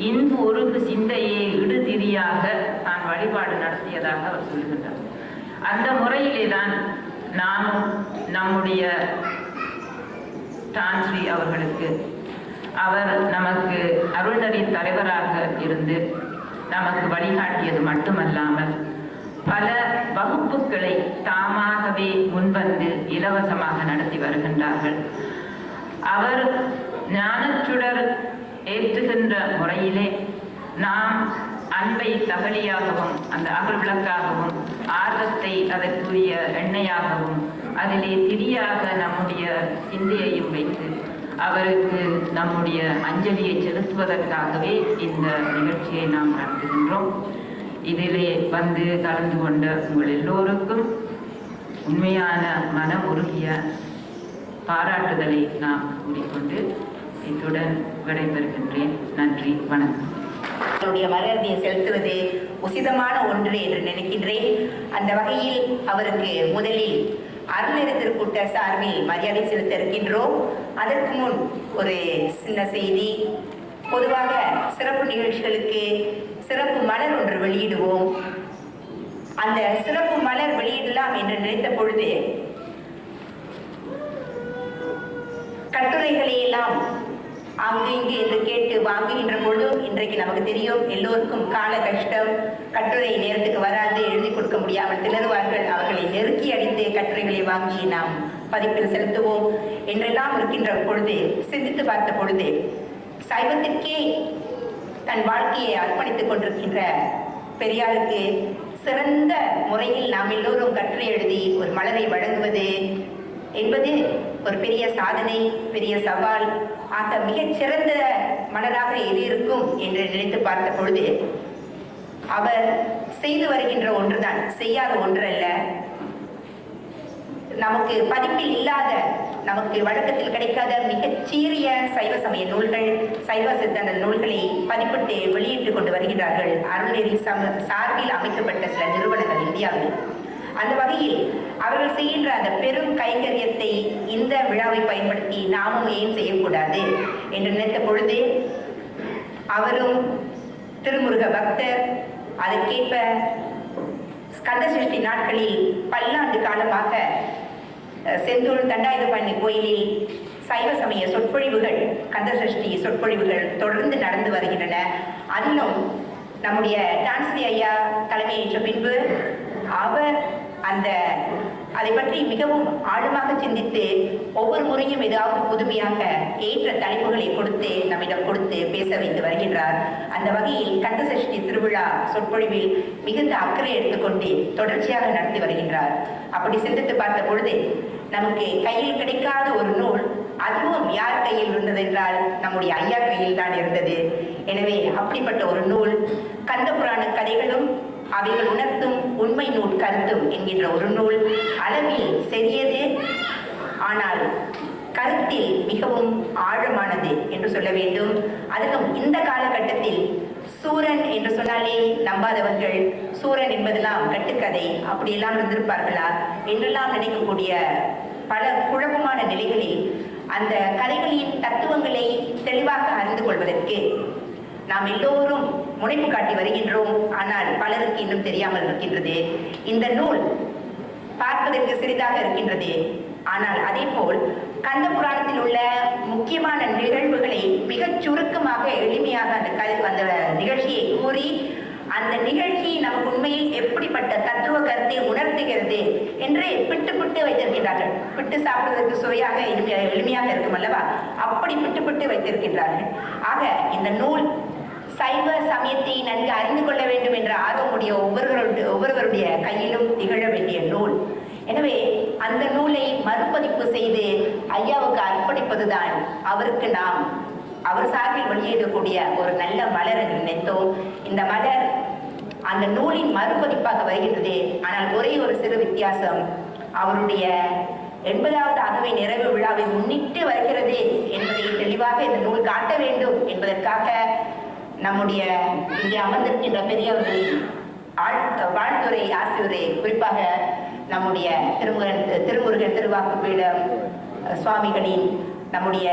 இன்பு ஒருகு சிந்தையே இடுதிரியாக நான் வழிபாடு நடத்தியதாக அவர் சொல்லுகின்றார். அந்த முறையிலே தான் நாமும் நம்முடைய டான்ஸ்ரீ அவர்களுக்கு, அவர் நமக்கு அருள்நெறி தலைவராக இருந்து நமக்கு வழிகாட்டியது மட்டுமல்லாமல் பல வகுப்புகளை தாமாகவே முன்வந்து இலவசமாக நடத்தி வருகின்றார்கள். அவர் ஞானச்சுடர் ஏற்றுகின்ற முறையிலே நாம் அன்பை தகலியாகவும் அந்த அகல் விளக்காகவும் ஆர்வத்தை அதற்குரிய எண்ணெயாகவும் அதிலே திரியாக நம்முடைய சிந்தையையும் வைத்து அவருக்கு நம்முடைய அஞ்சலியை செலுத்துவதற்காகவே இந்த நிகழ்ச்சியை நாம் நடத்துகின்றோம். இதிலே வந்து கலந்து கொண்ட உங்கள் எல்லோருக்கும் உண்மையான மனம் உருகிய பாராட்டுதலை நாம் கூறிக்கொண்டு இத்துடன் விடைபெறுகின்றேன். நன்றி, வணக்கம். அவருடைய மரியாதையை செலுத்துவது உசிதமான ஒன்று என்று நினைக்கின்றேன். அந்த வகையில் அவருக்கு முதலில் அருள்நெறி திருக்கூட்ட சார்பில் மரியாதை செலுத்த இருக்கின்றோம். அதற்கு முன் ஒரு சின்ன செய்தி. பொதுவாக சிறப்பு நிகழ்ச்சிகளுக்கு சிறப்பு மலர் ஒன்று வெளியிடுவோம். அந்த சிறப்பு மலர் வெளியிடலாம் என்று நினைத்த பொழுது கட்டுரைகளை எல்லாம் அங்கு இங்கு என்று கேட்டு வாங்குகின்ற பொழுது இன்றைக்கு நமக்கு தெரியும் எல்லோருக்கும் கால கஷ்டம். கட்டுரை நேரத்துக்கு வராது, எழுதி கொடுக்க முடியாமல் திணறுவார்கள். அவர்களை நெருக்கி அடித்து கட்டுரைகளை வாங்கி நாம் பதிப்பில் செலுத்துவோம் என்றெல்லாம் இருக்கின்ற பொழுது சிந்தித்து பார்த்த பொழுது சைவத்திற்கே தன் வாழ்க்கையை அர்ப்பணித்துக் கொண்டிருக்கின்ற பெரியாருக்கு சிறந்த முறையில் நாம் எல்லோரும் கட்டுரை எழுதி ஒரு மலரை வழங்குவது என்பது ஒரு பெரிய சாதனை, பெரிய சவால். ஆக மிகச் சிறந்த மலராக எது இருக்கும் என்று நினைத்து பார்த்த பொழுது அவர் செய்து வருகின்ற ஒன்றுதான், செய்யாத ஒன்றல்ல. நமக்கு பதிப்பில் இல்லாத, நமக்கு வழக்கத்தில் கிடைக்காத மிகச் சீரிய சைவ சமய நூல்கள், சைவ சித்தாந்த நூல்களை பதிப்பிட்டு வெளியிட்டுக் கொண்டு வருகிறார்கள் அருள்நெறி சார்பில் அமைக்கப்பட்ட சில நிறுவனங்கள் இந்தியாவில். அந்த வகையில் அவர்கள் செய்கின்ற அந்த பெரும் கைங்கரியத்தை இந்த விழாவை பயன்படுத்தி நாமும் ஏன் செய்யக்கூடாது என்று நினைத்த பொழுது அவரும் திருமுருக பக்தர், அதற்கேற்ப ஸ்கந்த சஷ்டி நாட்களில் பல்லாண்டு காலமாக செந்தூர் தண்டாயுதபாணி கோயிலில் சைவ சமய சொற்பொழிவுகள், கந்த சஷ்டி சொற்பொழிவுகள் தொடர்ந்து நடந்து வருகின்றன. அதிலும் நம்முடைய டான்ஸ்ரீ ஐயா தலைமையேற்ற பின்பு அவர் அதை பற்றி மிகவும் ஆழமாக சிந்தித்து ஒவ்வொரு முறையும் ஏதாவது புதுமையாக ஏற்ற தலைப்புகளை கொடுத்து நம்மிடம் கொடுத்து பேச வைத்து வருகின்றார். அந்த வகையில் கந்த சஷ்டி திருவிழா சொற்பொழிவில் மிகுந்த அக்கறை எடுத்துக்கொண்டு தொடர்ச்சியாக நடத்தி வருகின்றார். அப்படி சிந்தித்து பார்த்த பொழுது நமக்கு கையில் கிடைக்காத ஒரு நூல், அதுவும் யார் கையில் இருந்ததென்றால் நம்முடைய ஐயா கையில் தான் இருந்தது. எனவே அப்படிப்பட்ட ஒரு நூல், கந்த புராண கதைகளும் அவைகள் உணர்த்தும் உண்மை நூல் கருத்தும் என்கின்ற ஒரு நூல், அளவில் சிறியது ஆனால் கருத்தில் மிகவும் ஆழமானது என்று சொல்ல வேண்டும். அதிலும் இந்த காலகட்டத்தில் சூரன் என்று சொன்னாலே நம்பாதவர்கள், சூரன் என்பதெல்லாம் கட்டுக்கதை, அப்படியெல்லாம் இருந்திருப்பார்களா என்றெல்லாம் நினைக்கக்கூடிய பல குழப்பமான நிலைகளில் அந்த கதைகளின் தத்துவங்களை தெளிவாக அறிந்து கொள்வதற்கு நாம் எல்லோரும் முனைப்பு காட்டி வருகின்றோம். ஆனால் பலருக்கு இன்னும் தெரியாமல் இருக்கின்றது. இந்த நூல் பார்ப்பதற்கு சிறிதாக இருக்கின்றது. ஆனால் அதே போல் கந்த புராணத்தில் உள்ள முக்கியமான நிகழ்வுகளை மிகச் சுருக்கமாக எளிமையாக அந்த நிகழ்ச்சியை கூறி அந்த நிகழ்ச்சி நமக்கு உண்மையில் எப்படிப்பட்ட தத்துவ கருத்தை உணர்த்துகிறது என்று பிட்டு பிட்டு வைத்திருக்கின்றார்கள். பிட்டு சாப்பிடுவதற்கு சுவையாக எளிமையாக இருக்கும் அல்லவா, அப்படி பிட்டு பிட்டு வைத்திருக்கின்றார்கள். ஆக இந்த நூல் சைவ சமயத்தை நன்கு அறிந்து கொள்ள வேண்டும் என்ற ஆர்வமுடைய ஒவ்வொருவருடைய கையிலும் திகழ வேண்டிய நூல். எனவே அந்த நூலை மறுபதிப்பு செய்து ஐயாவுக்கு அர்ப்பணிப்பதுதான் அவருக்கு நாம் அவர் சார்பில் வெளியிடக்கூடிய ஒரு நல்ல மலர் என்று நினைத்தோம். இந்த மலர் அந்த நூலின் மறுபதிப்பாக வருகின்றது. ஆனால் ஒரே ஒரு சிறு வித்தியாசம், அவருடைய 80வது அகவை நிறைவு விழாவை முன்னிட்டு வருகிறது என்பதை தெளிவாக இந்த நூல் காட்ட வேண்டும் என்பதற்காக நம்முடைய இங்கே அமர்ந்திருக்கின்ற பெரியவர்களின் வாழ்த்துரை ஆசிரியரை, குறிப்பாக நம்முடைய திருமுருகன் திருவாக்கு பீடம் சுவாமிகளின், நம்முடைய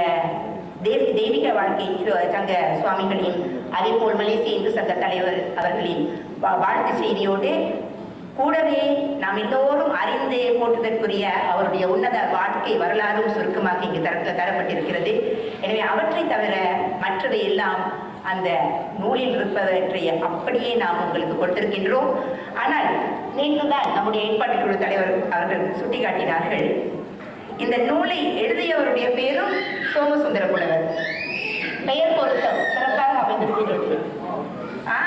தெய்வீக வாழ்க்கை சங்க சுவாமிகளின், அதேபோல் மலேசிய இந்து சங்க தலைவர் அவர்களின் வாழ்த்து செய்தியோடு கூடவே நாம் எல்லோரும் அறிந்து போற்றுதற்குரிய அவருடைய உன்னத வாழ்க்கை வரலாறும் சுருக்கமாக இங்கு தரப்பட்டிருக்கிறது. எனவே அவற்றை தவிர மற்றவை எல்லாம் அந்த நூலில் இருப்பவற்றை அப்படியே நாம் உங்களுக்கு கொடுத்திருக்கின்றோம். ஆனால் நேற்றுதான் நம்முடைய ஏற்பாட்டு குழு தலைவர் அவர்கள் சுட்டிக்காட்டினார்கள், இந்த நூலை எழுதியவருடைய பேரும் சோமசுந்தர புலவர். பெயர் பொருத்தம் சிறப்பாக அமைந்திருக்கிறது.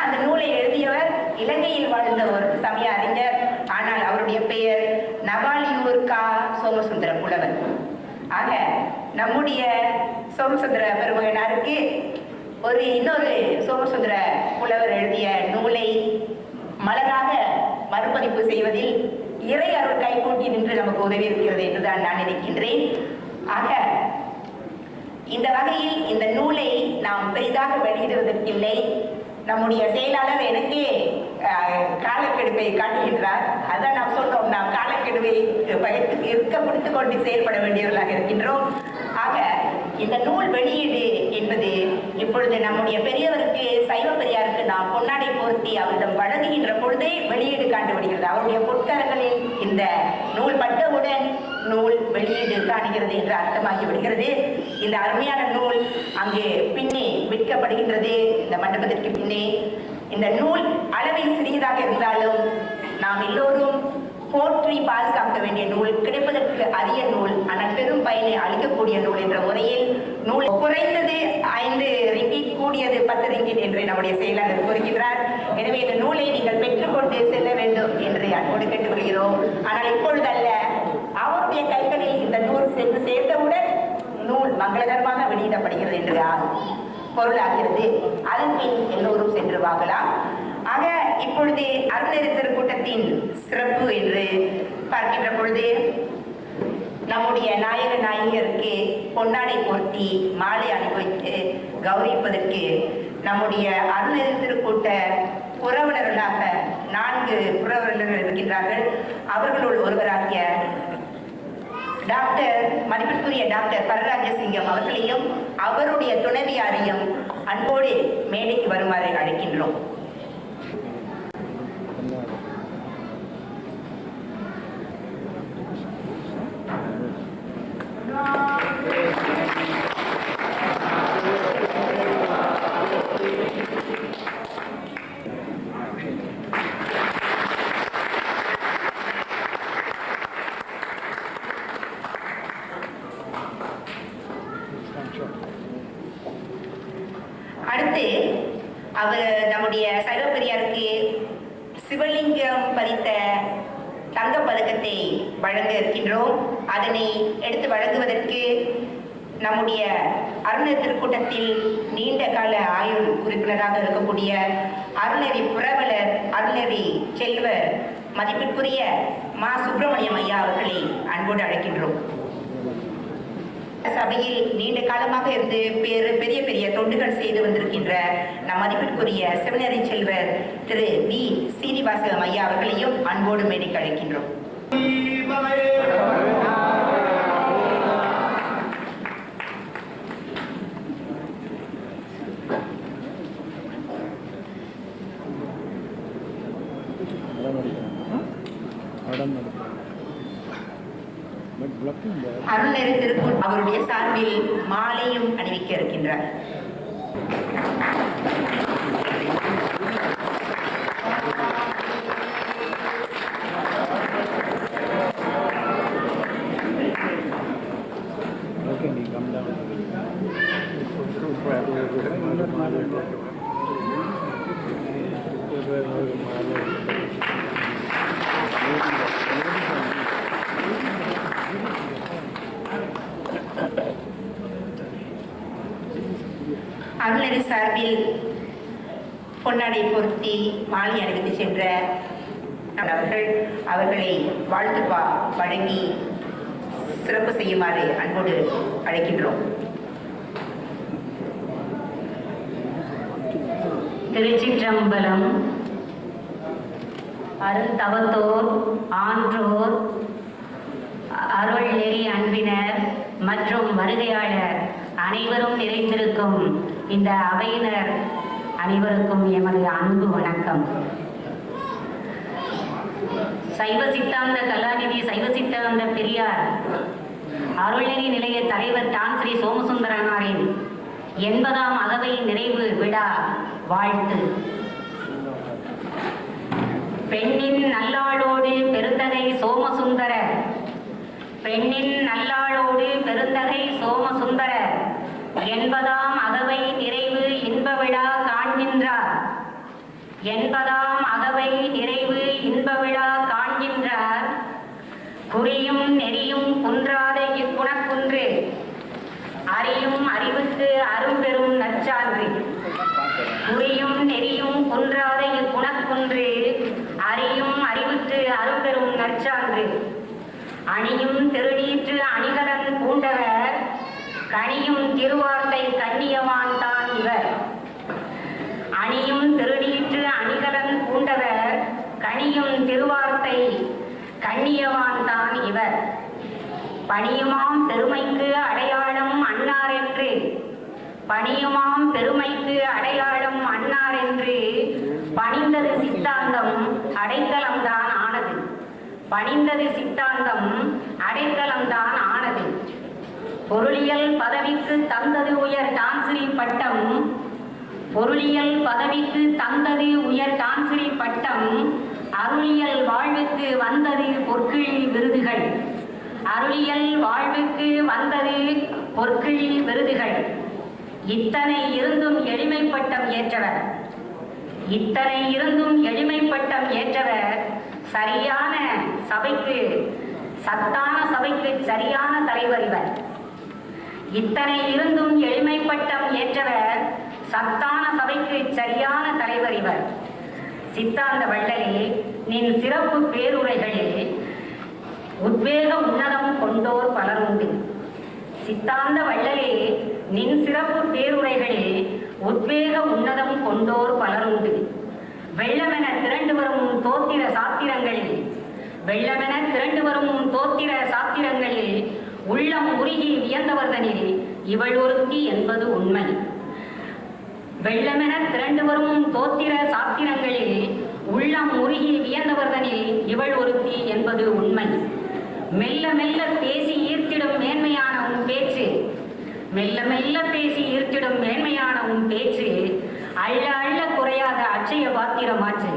அந்த நூலை எழுதியவர் இலங்கையில் வாழ்ந்த ஒரு சமய அறிஞர். ஆனால் அவருடைய பெயர் நவாலியூர் கா சோமசுந்தர புலவர். ஆக நம்முடைய சோமசுந்தர பெருமகனாருக்கு இன்னொரு சோமசுந்தர புலவர் எழுதிய நூலை மலராக மறுபதிப்பு செய்வதில் இறை அருள் கைகூட்டி நின்று நமக்கு உதவி இருக்கிறது என்றுதான் நான் நினைக்கின்றேன். ஆக இந்த வகையில் இந்த நூலை நாம் பெரிதாக வெளியிடுவதற்கில்லை. நம்முடைய செயலாளர் எனக்கே காலக்கெடுப்பை காட்டுகின்றார். அதான் நாம் சொல்றோம், நாம் காலக்கெடுவை பிடித்துக் கொண்டு செயல்பட வேண்டியவர்களாக இருக்கின்றோம். ஆக இந்த நூல் வெளியீடு என்பது இப்பொழுது நம்முடைய பெரியவருக்கு, சைவ பெரியாருக்கு நாம் பொன்னாடை போர்த்தி அவரிடம் வழங்குகின்ற பொழுதே வெளியீடு காண்டுவிடுகிறது. அவருடைய பொற்கரங்களில் இந்த நூல் பட்டவுடன் நூல் வெளியீடு காணுகிறது என்று அர்த்தமாகி விடுகிறது. இந்த அருமையான நூல் அங்கே பின்னே விற்கப்படுகின்றது, இந்த மண்டபத்திற்கு பின்னே. இந்த நூல் அளவில் சிறியதாக இருந்தாலும் நாம் எல்லோரும் போற்றி பாதுகாக்க வேண்டிய நூல், கிடைப்பதற்கு அரிய நூல், ஆனால் பெரும் பயனை அளிக்கக்கூடிய நூல் என்ற முறையில் நூல் குறைந்தது 5 ரிங்கிட், கூடியது 10 ரிங்கிட் என்று நம்முடைய செயலாளர் கூறுகிறார். எனவே இந்த நூலை நீங்கள் பெற்றுக்கொண்டு செல்ல வேண்டும் என்று அன்போடு கேட்டுக்கொள்கிறோம். ஆனால் இப்பொழுதல்ல, அவருடைய கைகளில் இந்த நூல் சென்று சேர்ந்தவுடன் நூல் மங்களகரமாக வெளியிடப்படுகிறது என்று பொருளாகிறது. அதன் பின் எல்லோரும் சென்று வாங்கலாம். ஆக இப்பொழுது அருள்நெறி திருக்கூட்டத்தின் சிறப்பு என்று பார்க்கின்ற பொழுது நம்முடைய நாயக நாயகருக்கு பொன்னாடை போர்த்தி மாலை அணிவித்து கௌரவிப்பதற்கு நம்முடைய அருள்நெறி திருக்கூட்ட புரவலர்களாக 4 புரவலர்கள் இருக்கின்றார்கள். அவர்களுள் ஒருவராகிய டாக்டர் மதிப்பிற்குரிய டாக்டர் பரராஜசிங்கம் அவர்களையும் அவருடைய துணைவியாரையும் அன்போடு மேடைக்கு வருமாறு அழைக்கின்றோம். அடுத்து அவர் நம்முடைய சைவ பெரியாருக்கு சிவலிங்கம் பதித்த தங்கப் பதக்கத்தை வழங்க இருக்கின்றோம். அதனை எடுத்து வழங்குவதற்கு நம்முடைய அருள்நெறி திருக்கூட்டத்தில் நீண்ட கால ஆயுள் உறுப்பினராக இருக்கக்கூடிய அருள்நெறி புரவலர் அருள்நெறி செல்வர் மதிப்பிற்குரிய மா சுப்பிரமணியம் ஐயா அவர்களை அன்போடு அழைக்கின்றோம். சபையில் நீண்ட காலமாக இருந்து பெரிய பெரிய தொண்டுகள் செய்து வந்திருக்கின்ற நம் மதிப்பிற்குரிய சிவனரி செல்வர் திரு வி சீனிவாசகம் ஐயா அவர்களையும் அன்போடு மேடைக்கு அழைக்கின்றோம். அருள்நெறி திருக்கூட் அவருடைய சார்பில் மாலையும் அணிவிக்க இருக்கின்றார். அருள்நெறி சார்பில் பொன்னாடை பொருத்தி மாலை அணிவித்து சென்ற அவர்களை வாழ்த்து வழங்கி சிறப்பு செய்யுமாறு அன்போடு அழைக்கின்றோம். திருச்சிற்றம்பலம். அருந்தவத்தோர், ஆன்றோர், அருள் நெறி அன்பினர் மற்றும் வருகையாளர் அனைவரும் நிறைந்திருக்கும் இந்த அவையினர் அனைவருக்கும் எமது அன்பு வணக்கம். சைவ சித்தாந்த கலாநிதி, சைவ சித்தாந்த பெரியார் அருள்நெறி நிலைய தலைவர் தான் ஸ்ரீ சோமசுந்தரனாரின் 80ஆம் அகவை நிறைவு விழா வாழ்த்து. பெண்ணின் நல்லாளோடு பெருந்தகை சோமசுந்தர, பெண்ணின் நல்லாளோடு பெருந்தகை சோமசுந்தர 80ஆம் அகவை நிறைவு இன்ப விழா காண்கின்றார். 80ஆம் அகவை நிறைவு இன்ப விழா காண்கின்றார். குறியும் நெறியும் குன்றாத இக்குணக்குன்று, அறியும் அறிவுக்கு அரும்பெரும் நற்சான்று. குறியும் நெறியும் குன்றாத இக்குணக்குன்று, அறியும் அறிவுக்கு அரும்பெரும் நற்சான்று. அணியும் திருநீற்று அணிகலன் பூண்டவர், கனியும் திருவார்த்தை கண்ணியவான் தான் இவர். அணியும் திருநீற்று அணிகலன் பூண்டவர், கனியும் திருவார்த்தை கண்ணியவான் தான் இவர். பணியுமாம் பெருமைக்கு அடையாளம் அன்னார் என்று, பணியுமாம் பெருமைக்கு அடையாளம் அன்னார் என்று பணிந்தது சித்தாந்தம் அடைக்கலம்தான் ஆனது. பணிந்தது சித்தாந்தம் அடைக்கலம்தான் ஆனது. பொருளியல் பதவிக்கு தந்தது உயர் டான்ஸ்ரீ பட்டம், பொருளியல் பதவிக்கு தந்தது உயர் டான்ஸ்ரீ பட்டம். அருளியல் வாழ்வுக்கு வந்தது பொற்கிழி விருதுகள், அருளியல் வாழ்வுக்கு வந்தது பொற்கிழி விருதுகள். இத்தனை இருந்தும் எளிமைப்பட்டம் ஏற்றவர், இத்தனை இருந்தும் எளிமைப்பட்டம் ஏற்றவர் சரியான சபைக்கு, சத்தான சபைக்கு சரியான தலைவர் இவர். இத்தனை இருந்தும் எளிமைப்பட்டம் ஏற்றவர் சத்தான சபைக்கு சரியான தலைவர் இவர். சித்தாந்த வள்ளலே, நின் சிறப்பு பேருரைகளே உத்வேக உன்னதம் கொண்டோர் பலருண்டு. சித்தாந்த வள்ளலே, நின் சிறப்பு பேருரைகளே உத்வேக உன்னதம் கொண்டோர் பலருண்டு. வெள்ளமென திரண்டு வரும் தோத்திர சாத்திரங்களில், வெள்ளமென திரண்டு வரும் தோத்திர சாத்திரங்களில் உள்ளம் உருகி வியந்தவர்தனில் இவள் ஒருத்தி என்பது உண்மை. வெள்ளமென திரண்டு வரும் தோத்திர சாத்திரங்களில் உள்ளம் உருகி வியந்தவர்தனில் இவள் ஒருத்தி என்பது உண்மை. மெல்ல மெல்ல பேசி ஈர்த்திடும் மேன்மையான உன் பேச்சு, மெல்ல மெல்ல பேசி ஈர்த்திடும் மேன்மையான உன் பேச்சு அள்ள அள்ள குறையாத அட்சய பாத்திரமாச்சு.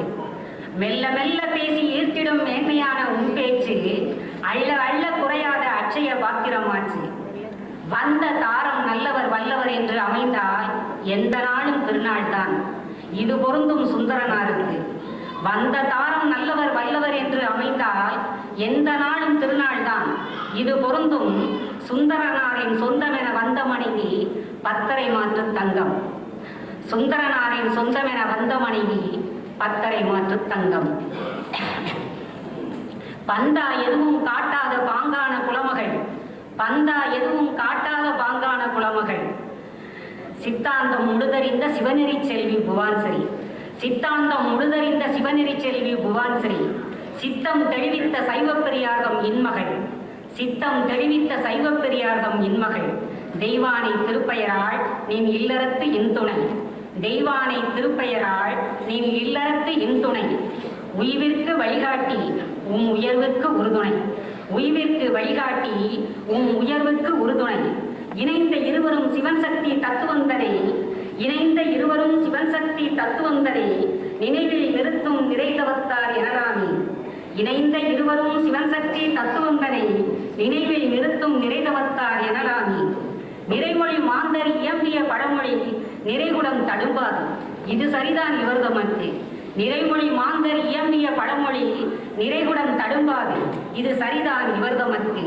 மெல்ல மெல்ல பேசி ஈர்த்திடும் மேன்மையான உன் பேச்சு அள்ள அள்ள குறையாத அட்சய பாத்திரமாச்சு. வந்த தாரம் நல்லவர் வல்லவர் என்று அமைந்தால் எந்த நாளும் திருநாள் தான். இது பொருந்தும் சுந்தரனாருக்கு. வந்த தாரம் நல்லவர் வல்லவர் என்று அமைந்தால் எந்த நாளும் திருநாள் தான். இது பொருந்தும் சுந்தரனாரின் சொந்தமென வந்த மனைவி பத்தரை மாற்று தங்கம். சுந்தரனாரின் சொந்தமென வந்த மனைவி பத்தரை மாற்று தங்கம். பந்தா எதுவும் காட்டாத பாங்கான குலமகள், பந்தா எதுவும் காட்டாத பாங்கான குலமகள். சித்தாந்தம் முழுதறிந்த சிவநெறி செல்வி புவான்சரி, சித்தாந்தம் முழுதறிந்த சிவநெறி செல்வி புவான்சரி. சித்தம் தெளிவித்த சைவப்பெரியார்தம் இன்மகள், சித்தம் தெளிவித்த சைவப்பெரியார்தம் இன்மகள். தெய்வானை திருப்பெயரால் நின் இல்லறத்து இன்துணை, தெய்வானை திருப்பெயரால் நின் இல்லறத்து இன்துணை. உய்விற்கு வழிகாட்டி உம் உயர்வுக்கு உறுதுணை, உய்விற்கு வழிகாட்டி உம் உயர்வுக்கு உறுதுணை. இணைந்த இருவரும் சிவன் சக்தி தத்துவந்தரை, இணைந்த இருவரும் சிவன் சக்தி தத்துவந்தரை நினைவில் நிறுத்தும் நிறைதவத்தார் எனலாமே. இணைந்த இருவரும் சிவன் சக்தி தத்துவந்தரை நினைவில் நிறுத்தும் நிறைதவத்தார் எனலாமே. நிறைமொழி மாந்தர் இயம்பிய பழமொழி நிறைகுடம் தடும்பாது, இது சரிதான் இவர்தமக்கு. நிறைமொழி மாந்தர் இயம்பிய பழமொழி நிறைகுடம் தடும்பாது, இது சரிதான் இவர்தமக்கு.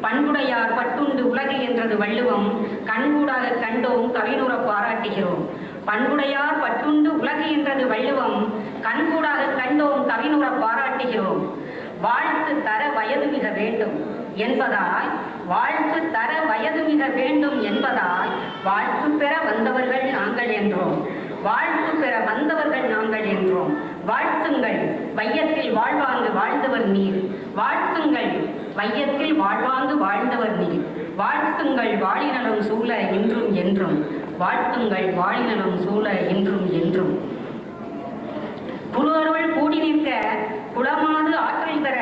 பண்புடையார் பட்டுண்டு உலகு என்றது வள்ளுவம், கண்கூடாக கண்டோம் கவினுற பாராட்டுகிறோம். பண்புடையார் பட்டுண்டு உலகு என்றது வள்ளுவம், கண்கூடாக கண்டோம் கவினுற பாராட்டுகிறோம். வாழ்த்து தர வயது மிக வேண்டும் என்பதால், வாழ்த்து தர வயது மிக வேண்டும் என்பதால் வாழ்த்து பெற வந்தவர்கள் நாங்கள் என்றோம். வாழ்த்து பெற வந்தவர்கள் நாங்கள் என்றோம். வாழ்த்துங்கள் வையத்தில் வாழ்வாங்கு வாழ்ந்தவர் நீர். வாழ்த்துங்கள் வையத்தில் வாழ்வாங்கு வாழ்ந்தவர் நீர். வாழ்த்துங்கள் வாழிநலம் சூழ இன்றும் என்றும். வாழ்த்துங்கள் வாழிநலம் சூழ இன்றும் என்றும். குருவருள் கூடி நிற்க குளமாது ஆற்றல் தர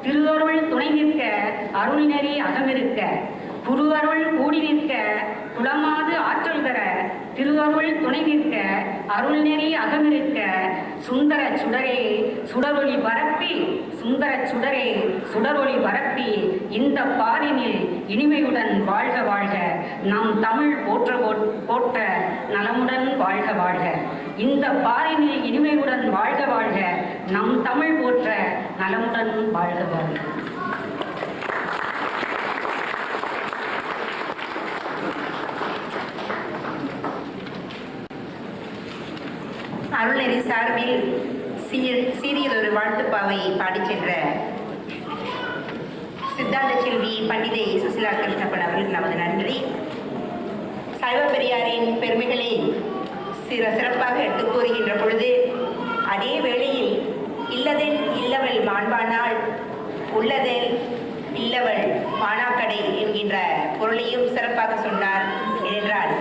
திருவருள் துணை நிற்க அருள்நெறி அகமிருக்க. குருவருள் கூடி நிற்க குளமாது ஆற்றல் தர திருவருள் துணை நிற்க அருள்நெறி அகமிருக்க. சுந்தர சுடரே சுடரொளி பரப்பி சுந்தர சுடரே சுடரொளி பரப்பி இந்த பாரினில் இனிமையுடன் வாழ்க வாழ்க. நம் தமிழ் போற்ற நலமுடன் வாழ்க வாழ்க. இந்த பாரினில் இனிமையுடன் வாழ்க வாழ்க. நம் தமிழ் போற்ற நலமுடன் வாழ்க வாழ்க. அருள்நெறி சார்பில் சீரியதொரு வாழ்த்துப்பாவை பாடிச் சென்ற சித்தாந்த செல்வி பண்டிதை சுசிலா கிருஷ்ணப்பன் அவர்களுக்கு நமது நன்றி. சைவ பெரியாரின் பெருமைகளை சிறப்பாக எடுத்துக் கூறுகின்ற பொழுது அதே வேளையில் இல்லதென் இல்லவள் மாண்பானாள் உள்ளதென் இல்லவள் மானாக்கடை என்கின்ற பொருளையும் சிறப்பாக சொன்னார். ஏனென்றால்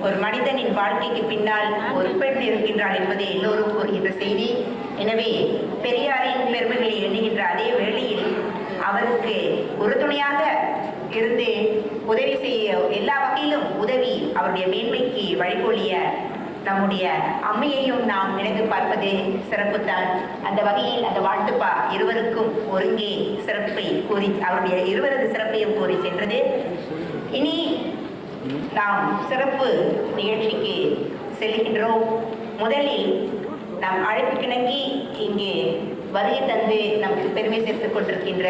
ஒரு மனிதனின் வாழ்க்கைக்கு பின்னால் ஒரு பெண் இருக்கின்றாள் என்பதை எல்லோரும் கூறுகின்ற செய்தி. எனவே பெரியாரின் பெருமைகளை எண்ணுகின்ற அதே வேளையில் அவருக்கு உறுதுணையாக இருந்து உதவி செய்ய எல்லா வகையிலும் உதவி அவருடைய மேன்மைக்கு வழிகொள்ளிய நம்முடைய அம்மையையும் நாம் நினைத்து பார்ப்பது சிறப்புத்தான். அந்த வகையில் அந்த வாழ்த்துப்பா இருவருக்கும் ஒருங்கே சிறப்பை கூறி அவருடைய இருவரது சிறப்பையும் கூறி சென்றது. இனி நாம் சிறப்பு நிகழ்ச்சிக்கு செல்கின்றோம். முதலில் நாம் அழைப்புக்கிணங்கி இங்கே வருகை தந்து நமக்கு பெருமை சேர்த்துக் கொண்டிருக்கின்ற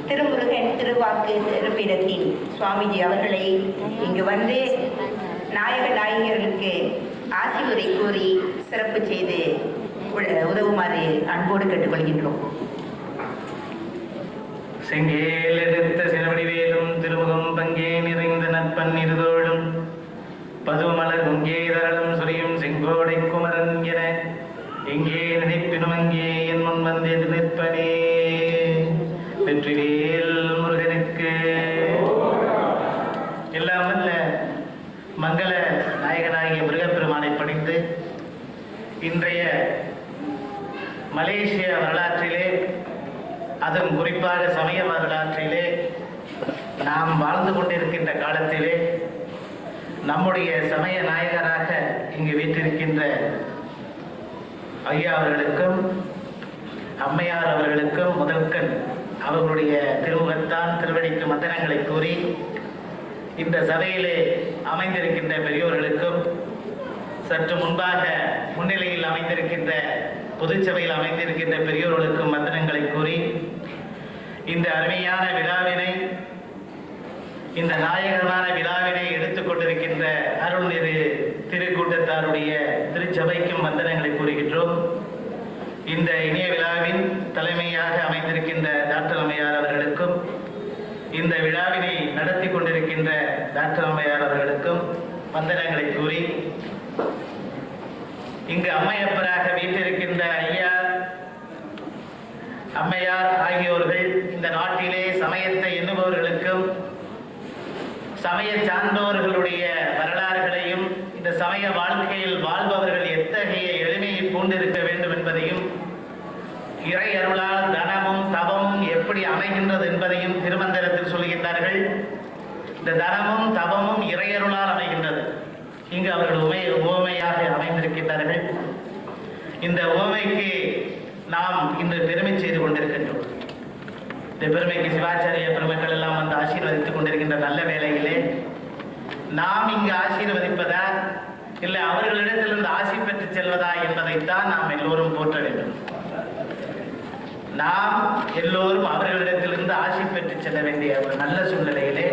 திருமுருகன் திருவாக்கு திருப்பீடத்தின் சுவாமிஜி அவர்களை இங்கு வந்து நாயக நாயகர்களுக்கு ஆசி உரை கூறி சிறப்பு செய்து உதவுமாறு அன்போடு கேட்டுக்கொள்கின்றோம். செங்கேல் எடுத்த சினவடிவேலும் திருமுகம் பங்கே நிறைந்த நற்பன் இருதோளும் பதுமலர் உங்கே தரளும் சொரியும் செங்கோடை குமரன் என எங்கே நினைப்பினும் அங்கே என் முன் வந்து எது நிற்பனே. வெற்றிவேல் முருகனுக்கு. எல்லாம் வல்ல மங்கள நாயகனாகிய முருகப்பெருமானை பணிந்து இன்றைய மலேசிய வரலாற்றிலே அதுவும் குறிப்பாக சமய வரலாற்றிலே நாம் வாழ்ந்து கொண்டிருக்கின்ற காலத்திலே நம்முடைய சமய நாயகராக இங்கு வீற்றிருக்கின்ற ஐயா அவர்களுக்கும் அம்மையார் அவர்களுக்கும் முதல்கண் அவர்களுடைய திருமுகத்தான் திருவடிக்கு மந்திரங்களை கூறி இந்த சபையிலே அமைந்திருக்கின்ற பெரியோர்களுக்கும் சற்று முன்பாக முன்னிலையில் அமைந்திருக்கின்ற பொதுச்சபையில் அமைந்திருக்கின்ற பெரியோர்களுக்கும் மந்திரங்களை கூறி இந்த அருமையான விழாவினை இந்த நாயகமான விழாவினை எடுத்துக் கொண்டிருக்கின்ற அருள்நெறி திருக்கூட்டத்தாருடைய திருச்சபைக்கும் வந்தனங்களை கூறுகின்றோம். இந்த இணைய விழாவின் தலைமையாக அமைந்திருக்கின்ற டாக்டர் அம்மையார் அவர்களுக்கும் இந்த விழாவினை நடத்தி கொண்டிருக்கின்ற டாக்டர் அம்மையார் அவர்களுக்கும் வந்தனங்களை கூறி இங்கு அம்மையப்பராக வீட்டிருக்கின்ற ஐயா அம்மையார் ஆகியோர்கள் இந்த நாட்டிலே சமயத்தை எண்ணுபவர்களுக்கும் சமய சார்ந்தவர்களுடைய வரலாறுகளையும் இந்த சமய வாழ்க்கையில் வாழ்பவர்கள் எத்தகைய எளிமையை பூண்டிருக்க வேண்டும் என்பதையும் இறை அருளால் தனமும் தவமும் எப்படி அமைகின்றது என்பதையும் திருமந்திரத்தில் சொல்கின்றார்கள். இந்த தனமும் தவமும் இறையருளால் அமைகின்றது. இங்கு அவர்கள் உவமையாக அமைந்திருக்கின்றார்கள். இந்த உவமைக்கு நாம் இன்று பெருமை செய்து கொண்டிருக்கின்றோம். இந்த பெருமைக்கு சிவாச்சாரிய பெருமைகள் எல்லாம் வந்து ஆசீர்வதித்துக் கொண்டிருக்கின்ற நல்ல வேளையிலே நாம் இங்கு ஆசீர்வதிப்பதா இல்லை அவர்களிடத்திலிருந்து ஆசி பெற்று செல்வதா என்பதைத்தான் நாம் எல்லோரும் போற்ற வேண்டும். நாம் எல்லோரும் அவர்களிடத்திலிருந்து ஆசி பெற்று செல்ல வேண்டிய ஒரு நல்ல சூழ்நிலையிலே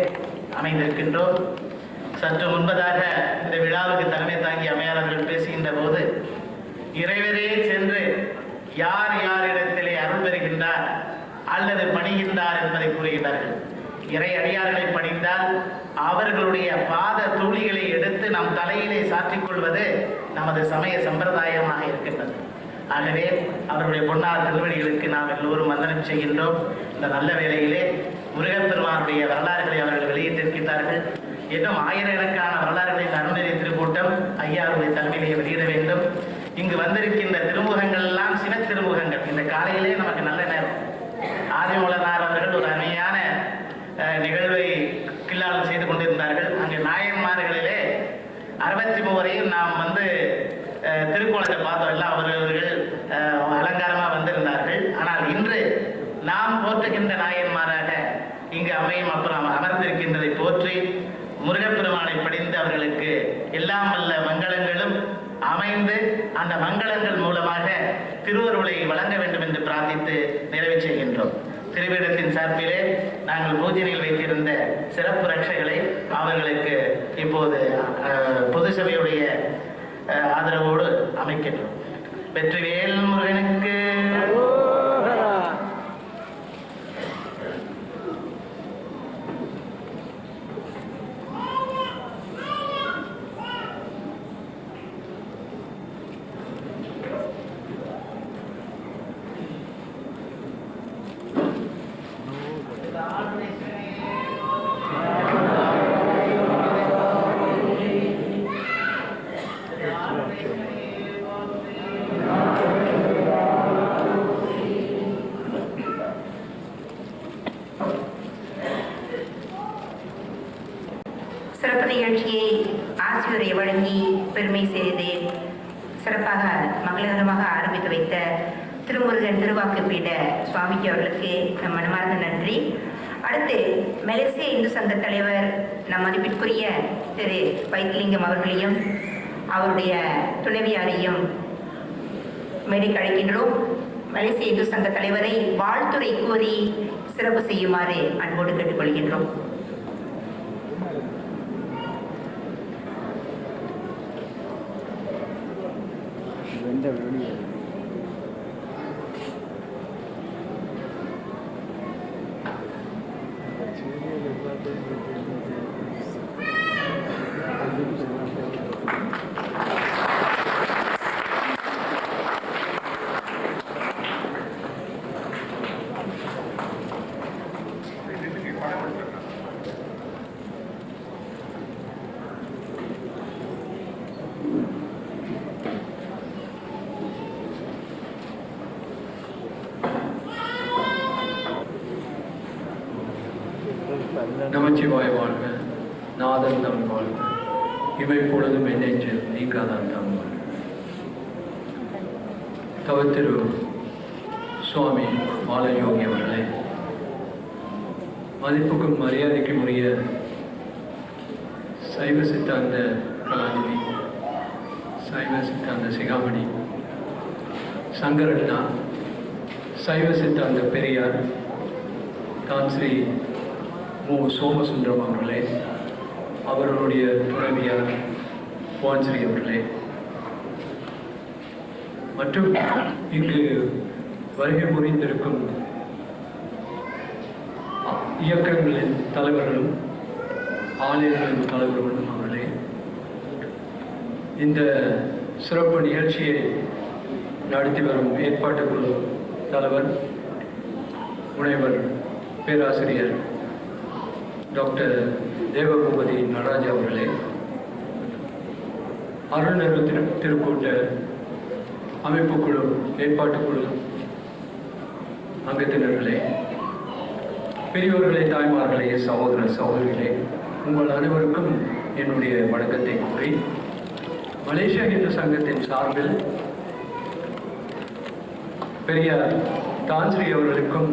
அமைந்திருக்கின்றோம். சற்று முன்பதாக இந்த விழாவுக்கு தலைமை தாங்கி அம்மையார் அவர்கள் பேசுகின்ற போது இறைவரே சென்று யார் யாரிடத்திலே அருள் பெறுகின்றார் அல்லது பணிகின்றார் என்பதை கூறுகின்றார்கள். இறை அடியார்களை பணிந்தால் அவர்களுடைய பாத தூளிகளை எடுத்து நம் தலையிலே சாற்றிக் கொள்வது நமது சமய சம்பிரதாயமாக இருக்கின்றது. ஆகவே அவருடைய பொன்னார் திருவடிகளுக்கு நாம் எல்லோரும் வந்தனம் செய்கின்றோம். இந்த நல்ல வேளையிலே முருகப்பெருமானுடைய வரலாறுகளை அவர்கள் வெளியிட்டிருக்கிறார்கள். இன்னும் ஆயிரக்கணக்கான வரலாறுகளை அருள்நெறி திருக்கூட்டம் ஐயாவுடைய தலைமையிலேயே வெளியிட வேண்டும். இங்கு வந்திருக்கின்ற திருமுகங்கள் எல்லாம் சிவ திருமுகங்கள். இந்த காலையிலே நமக்கு நல்ல நேரம். ஆதிமூலனார் அவர்கள் ஒரு அருமையான நிகழ்வை கில்லால் செய்து கொண்டிருந்தார்கள். அங்கு நாயன்மார்களிலே 63 நாம் திருக்கோலத்தை பார்த்தோம். எல்லாம் அவர்கள் அலங்காரமாக வந்திருந்தார்கள். ஆனால் இன்று நாம் போற்றுகின்ற நாயன்மாராக இங்கு அமையும் அப்புறம் அமர்ந்திருக்கின்றதை போற்றி முருகப்பெருமானை படிந்து அவர்களுக்கு எல்லாம் வல்ல மங்களங்களும் அமைந்து அந்த மங்களங்கள் மூலமாக திருவருளை வழங்க வேண்டும் என்று பிரார்த்தித்து நிறைவு செய்கின்றோம். திருப்பீடத்தின் சார்பிலே நாங்கள் பூஜையில் வைத்திருந்த சிறப்பு ரட்சைகளை அவர்களுக்கு இப்போது பொது சபையுடைய ஆதரவோடு அமைக்கின்றோம். வெற்றிவேல் முருகனுக்கு. சிறப்பு நிகழ்ச்சியை ஆசிரியரை வழங்கி பெருமை செய்து சிறப்பாக மங்களகரமாக ஆரம்பித்து வைத்த திருமுருகன் திருவாக்கு பீட சுவாமிக்கு அவர்களுக்கு நம் மனமார்ந்த நன்றி. அடுத்து மலேசிய இந்து சங்க தலைவர் நம் மதிப்பிற்குரிய திரு வைத்திலிங்கம் அவர்களையும் அவருடைய துணைவியாரையும் மேடைக்கு அழைக்கின்றோம். மலேசிய இந்து சங்க தலைவரை வாழ்த்துரை கூறி சிறப்பு செய்யுமாறு அன்போடு கேட்டுக்கொள்கின்றோம். நமச்சிவாய வாழ்க, நாதன் தமிழ் வாழ்க, இவை பொழுதும் நெஞ்சில் நீங்காதான் தமிழ் வாழ்க. தவத்திரு சுவாமி பாலயோகி அவர்களே, மதிப்புக்கும் மரியாதைக்கும் உரிய சைவ சித்தாந்த கலாநிதி, சைவ சித்தாந்த சிகாமணி, சங்கரண்ணா, சைவ சித்தாந்த பெரியார் தான் ஸ்ரீ மு சோமசுந்தரம் அவர்களே, அவர்களுடைய துணைவியார் வான்ஸ்ரீ அவர்களே, மற்றும் இங்கு வருகை புரிந்திருக்கும் இயக்கங்களின் தலைவர்களும் ஆலயங்களின் தலைவர்களும் அவர்களே, இந்த சிறப்பு நிகழ்ச்சியை நடத்தி வரும் ஏற்பாட்டுக்குழு தலைவர் முனைவர் பேராசிரியர் டாக்டர் தேவபூபதி நடராஜா அவர்களே, அருள்நெறி திருக்கூட்ட அமைப்புக்குழு ஏற்பாட்டுக்குழு அங்கத்தினர்களே, பெரியோர்களே, தாய்மார்களே, சகோதர சகோதரிகளே, உங்கள் அனைவருக்கும் என்னுடைய வணக்கத்தை கூறி, மலேசியா இந்து சங்கத்தின் சார்பில் பெரியார் தான்ஸ்ரீ அவர்களுக்கும்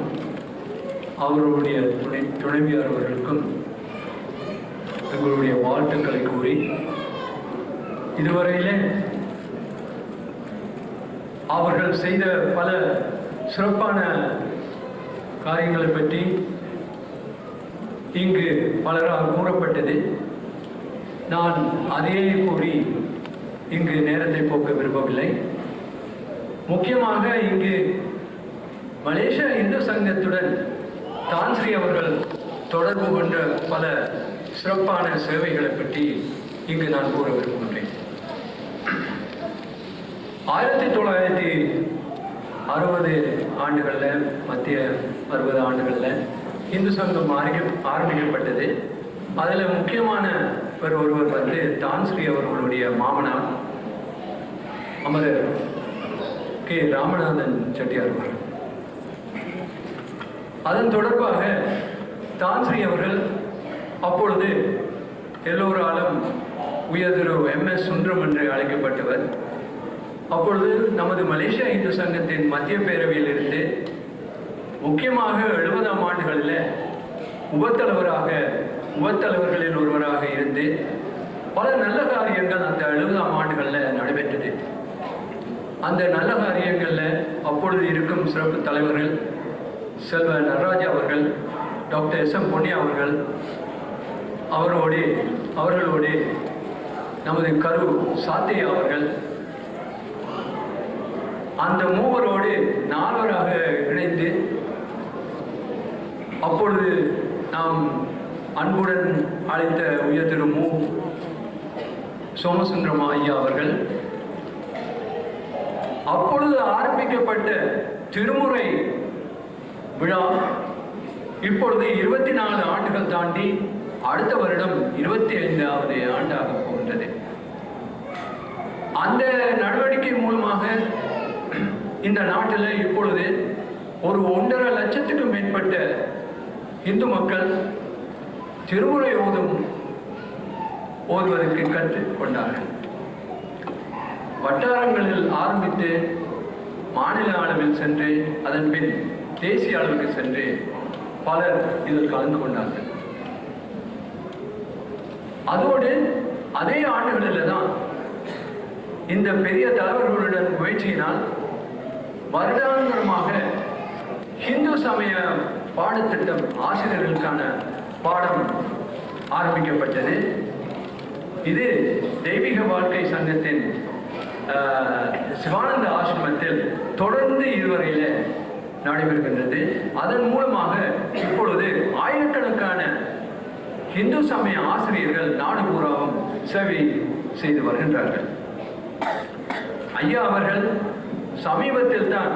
அவர்களுடைய துணைவியார் அவர்களுக்கும் எங்களுடைய வாழ்த்துக்களை கூறி, இதுவரையிலே அவர்கள் செய்த பல சிறப்பான காரியங்களை பற்றி இங்கு பலரால் கூறப்பட்டது. நான் அதையே கூறி இங்கு நேரத்தை போக்க விரும்பவில்லை. முக்கியமாக இங்கு மலேசியா இந்து சங்கத்துடன் தான்ஸ்ரீ அவர்கள் தொடர்பு கொண்ட பல சிறப்பான சேவைகளை பற்றி இங்கு நான் கூற விரும்புகின்றேன். 1960 ஆண்டுகளில், மத்திய 60 ஆண்டுகளில் இந்து சங்கம் ஆரம்பிக்கப்பட்டது. அதில் முக்கியமான ஒருவர் வந்து தான்ஸ்ரீ அவர்களுடைய மாமனார் அமரர் கே ராமநாதன் செட்டியார் அவர்கள். அதன் தொடர்பாக தான்ஸ்ரீ அவர்கள் அப்பொழுது எல்லோராலும் உயர்திரு MS சுந்தரம் என்று அழைக்கப்பட்டவர். அப்பொழுது நமது மலேசியா இந்து சங்கத்தின் மத்திய பேரவையில் இருந்து முக்கியமாக 70ஆம் ஆண்டுகளில் உபத்தலைவர்களில் ஒருவராக இருந்து பல நல்ல காரியங்கள் அந்த 70ஆம் ஆண்டுகளில் நடைபெற்றது. அந்த நல்ல காரியங்களில் அப்பொழுது இருக்கும் சிறப்பு தலைவர்கள் செல்வ நடராஜா அவர்கள், டாக்டர் SM பொன்னியா அவர்கள், அவர்களோடு நமது கரு சாத்தையா அவர்கள், அந்த மூவரோடு 4வராக இணைந்து அப்பொழுது நாம் அன்புடன் அழைத்த உயர் திரு மு. சோமசுந்தரம் ஐயா அவர்கள், அப்பொழுது ஆரம்பிக்கப்பட்ட திருமுறை விழா இப்பொழுது 24 ஆண்டுகள் தாண்டி அடுத்த வருடம் 25வது ஆண்டாக போகின்றது. அந்த நடவடிக்கை மூலமாக இந்த நாட்டில் இப்பொழுது ஒரு 1.5 லட்சத்துக்கும் மேற்பட்ட இந்து மக்கள் திருமுறை ஓதுவதற்கு கற்றுக்கொண்டார்கள். வட்டாரங்களில் ஆரம்பித்து மாநில அளவில் சென்று அதன் பின் தேசிய அளவுக்கு சென்று பலர் இதில் கலந்து கொண்டார்கள். அதோடு அதே ஆண்டுகளில் தான் இந்த பெரிய தலைவர்களுடன் முயற்சியினால் வருடாந்திரமாக ஹிந்து சமய பாடத்திட்டம் ஆசிரியர்களுக்கான பாடம் ஆரம்பிக்கப்பட்டது. இது தெய்வீக வாழ்க்கை சங்கத்தின் சிவானந்த ஆசிரமத்தில் தொடர்ந்து இதுவரையில் நடைபெறுகின்றது. அதன் மூலமாக இப்பொழுது ஆயிரக்கணக்கான இந்து சமய ஆசிரியர்கள் நாடு பூராவும் சேவை செய்து வருகின்றார்கள். ஐயா அவர்கள் சமீபத்தில் தான்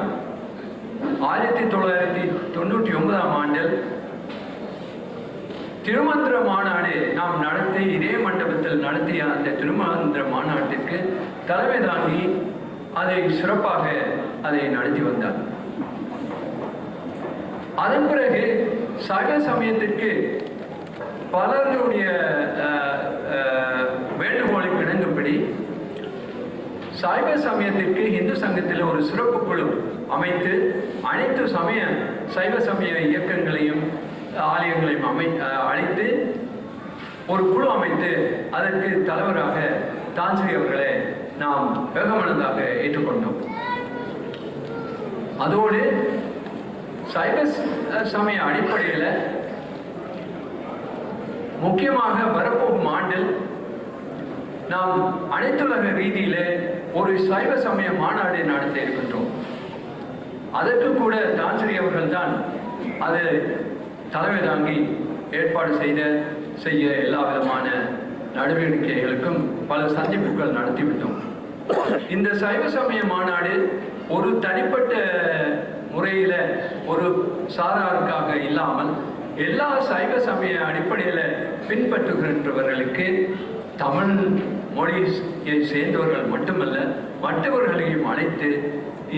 1999ஆம் ஆண்டில் திருமந்திர மாநாடு நாம் நடத்தி இதே மண்டபத்தில் நடத்திய அந்த திருமந்திர மாநாட்டிற்கு தலைமை தாங்கி அதை சிறப்பாக நடத்தி வந்தார். அதன் பிறகு சக சமயத்திற்கு பலருடைய வேண்டுகோளுக்கு இணங்கும்படி சைவ சமயத்திற்கு இந்து சங்கத்தில் ஒரு சிறப்பு குழு அமைத்து அனைத்து சைவ சமய இயக்கங்களையும் ஆலயங்களையும் அழைத்து ஒரு குழு அமைத்து அதற்கு தலைவராக தான்ஸ்ரீ அவர்களை நாம் வெகுமனதாக ஏற்றுக்கொண்டோம். அதோடு சைவ சமய அடிப்படையில் முக்கியமாக வரப்போகும் ஆண்டில் நாம் அனைத்துலக ரீதியில் ஒரு சைவ சமய மாநாடு நடத்த இருக்கின்றோம். அதற்கு கூட தான்ஸ்ரீ அவர்கள் தான் அது தலைமை தாங்கி ஏற்பாடு செய்ய எல்லா விதமான நடவடிக்கைகளுக்கும் பல சந்திப்புகள் நடத்திவிட்டோம். இந்த சைவ சமய மாநாடு ஒரு தனிப்பட்ட முறையில் ஒரு சாராருக்காக இல்லாமல் எல்லா சைவ சமய அடிப்படையில் பின்பற்றுகின்றவர்களுக்கு தமிழ் மொழியை சேர்ந்தவர்கள் மட்டுமல்ல மற்றவர்களையும் அழைத்து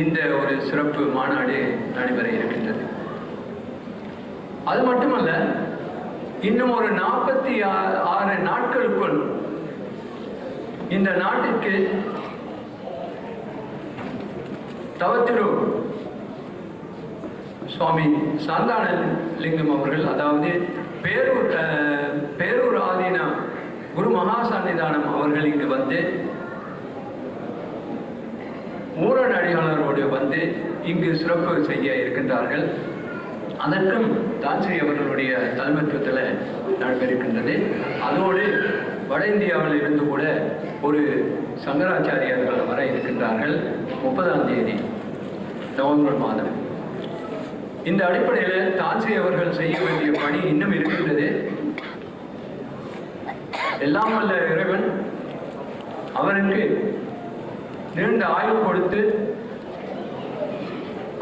இந்த ஒரு சிறப்பு மாநாடு நடைபெற இருக்கின்றது. அது மட்டுமல்ல, இன்னும் ஒரு 46 நாட்களுக்குள் இந்த நாட்டிற்கு தவத்திரு சுவாமி சாந்தானலிங்கம் அவர்கள், அதாவது பேரூர் ஆதீன குரு மகா சன்னிதானம் அவர்கள் இங்கு வந்து ஊரடடியாளரோடு வந்து இங்கு சிறப்பு செய்ய இருக்கின்றார்கள். அதற்கும் தான்ஸ்ரீ அவர்களுடைய தலைமைத்துவத்தில் நடைபெறுகின்றது. அதோடு வட இந்தியாவில் இருந்து கூட ஒரு சங்கராச்சாரியர்கள் வர இருக்கின்றார்கள் 30ஆம் தேதி நவம்பர் மாதம். இந்த அடிப்படையில் தான்ஸ்ரீ அவர்கள் செய்ய வேண்டிய பணி இன்னும் இருக்கின்றது. எல்லாம் வல்ல இறைவன் அவருக்கு நீண்ட ஆயுள் கொடுத்து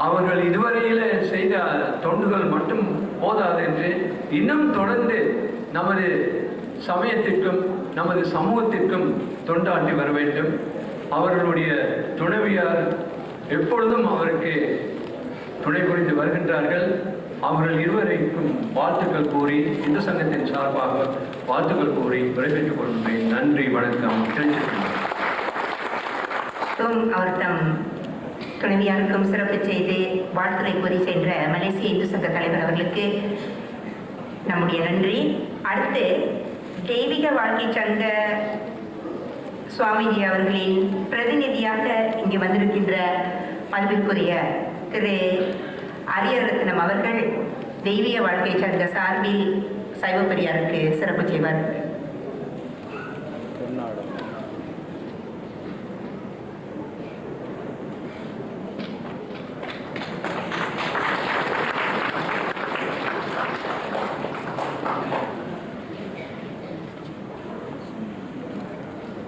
அவர்கள் இதுவரையில செய்த தொண்டுகள் மட்டும் போதாது என்று இன்னும் தொடர்ந்து நமது சமயத்திற்கும் நமது சமூகத்திற்கும் தொண்டாற்றி வர வேண்டும். அவர்களுடைய துணைவியார் எப்பொழுதும் அவருக்கு துணை புரிந்து வருகின்றார்கள். அவர்கள் இருவருக்கும் வாழ்த்துக்கள் கூறி இந்து சங்கத்தின் சார்பாக வாழ்த்துக்கள் கூறி விடைபெற்றுக் கொள்கிறேன். நன்றி, வணக்கம். அவர் தம் துணைவியாருக்கும் சிறப்பு செய்து வாழ்த்துறை கூறி சென்ற மலேசிய இந்து சங்க தலைவர் அவர்களுக்கு நம்முடைய நன்றி. அடுத்து தெய்வீக வாழ்க்கை சங்க சுவாமிஜி அவர்களின் பிரதிநிதியாக இங்கு வந்திருக்கின்ற மதிப்பிற்குரிய திரு அரியரத்னம் அவர்கள் தெய்வீக வாழ்க்கை சங்க சார்பில் சைவப்பெரியாருக்கு சிறப்பு செய்வார்.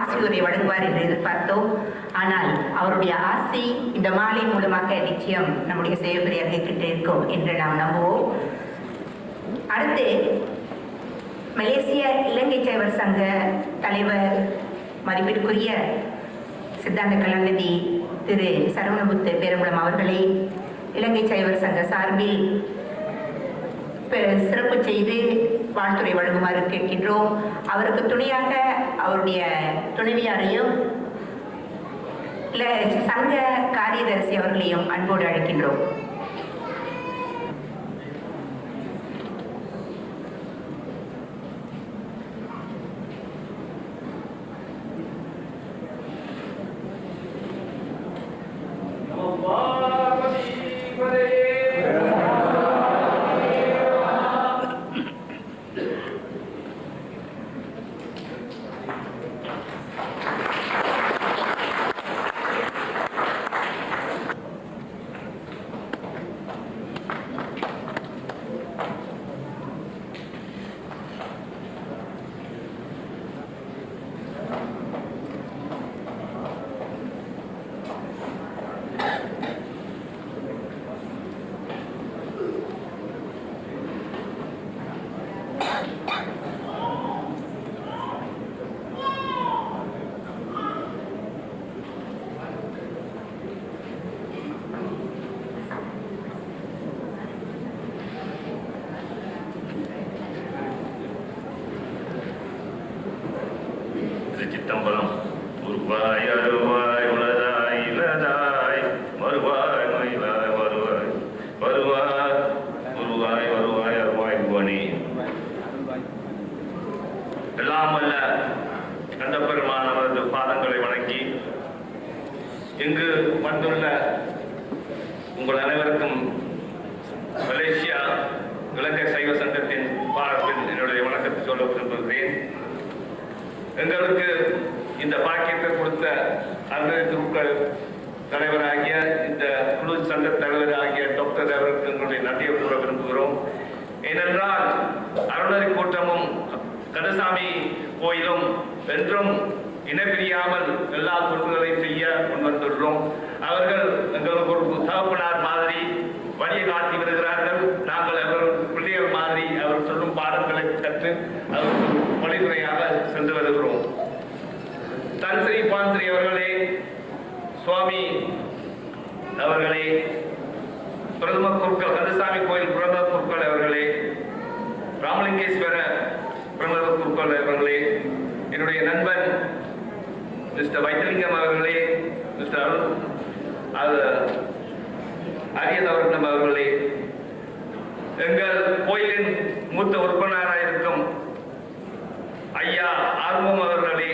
ஆசியுரை வழங்குவார் என்று எதிர்பார்த்தோம். ஆனால் அவருடைய ஆசை இந்த மாலை மூலமாக நிச்சயம் நம்முடைய சேவபெரியார்கள் கிட்ட இருக்கும் என்று நாம் நம்புவோம். அடுத்து மலேசிய இலங்கை சேவர் சங்க தலைவர் மதிப்பிற்குரிய சித்தாந்த கலாநிதி திரு சரவணமுத்து பேரம்பலம் அவர்களை இலங்கை சேவர் சங்க சார்பில் சிறப்பு செய்து வாழ்த்துறை வழங்குமாறு கேட்கின்றோம். அவருக்கு துணையாக அவருடைய துணைவியாரையும் சங்க காரியதரிசி அவர்களையும் அன்போடு அழைக்கின்றோம். சித்தம்பலம் உருவாய் அருவாய் உலதாய் இலதாய் வருவாய் மயிலாய் வருவாய் வருவாய் உருவாய் வருவாய் அருவாய் புவனி. எல்லாம் வல்ல கண்டபெருமானவரது பாதங்களை வணங்கி இங்கு வந்துள்ள உங்கள் அனைவருக்கும் மலேசியா இலங்கை சைவ சங்கத்தின் பாடத்தில் என்னுடைய வணக்கத்தை சொல்ல விரும்புகிறேன். எங்களுக்கு இந்த பாக்கியத்தை கொடுத்த அருள் தலைவராகிய இந்த குழு சங்க தலைவராகிய டாக்டர் அவருக்கு எங்களுடைய நன்றியை கூற விரும்புகிறோம். ஏனென்றால் அருணரி கூட்டமும் கந்தசாமி கோயிலும் என்றும் இணைபிரியாமல் எல்லா தொண்டுகளையும் செய்ய முன்வந்துள்ளோம். அவர்கள் எங்களுக்கு ஒரு தகப்பனார் மாதிரி வழியை காட்டி வருகிறார்கள். நாங்கள் அவர்கள் பிள்ளைகள் மாதிரி அவர் சொல்லும் பாடங்களை கற்று அவருக்கு வழிமுறையாக சென்று வருகிறோம். தன்ஸ்ரீ பான்ஸ்ரீ அவர்களே, சுவாமி அவர்களே, பிரதம குருக்கள் கந்தசாமி கோயில் பிரதம குருக்கள் அவர்களே, ராமலிங்கேஸ்வர பிரதம குருக்கள் அவர்களே, என்னுடைய நண்பன் மிஸ்டர் வைத்திலிங்கம் அவர்களே, மிஸ்டர் அரியதவர்ணம் அவர்களே, எங்கள் கோயிலின் மூத்த உறுப்பினராக இருக்கும் ஐயா ஆர்வம் அவர்களே,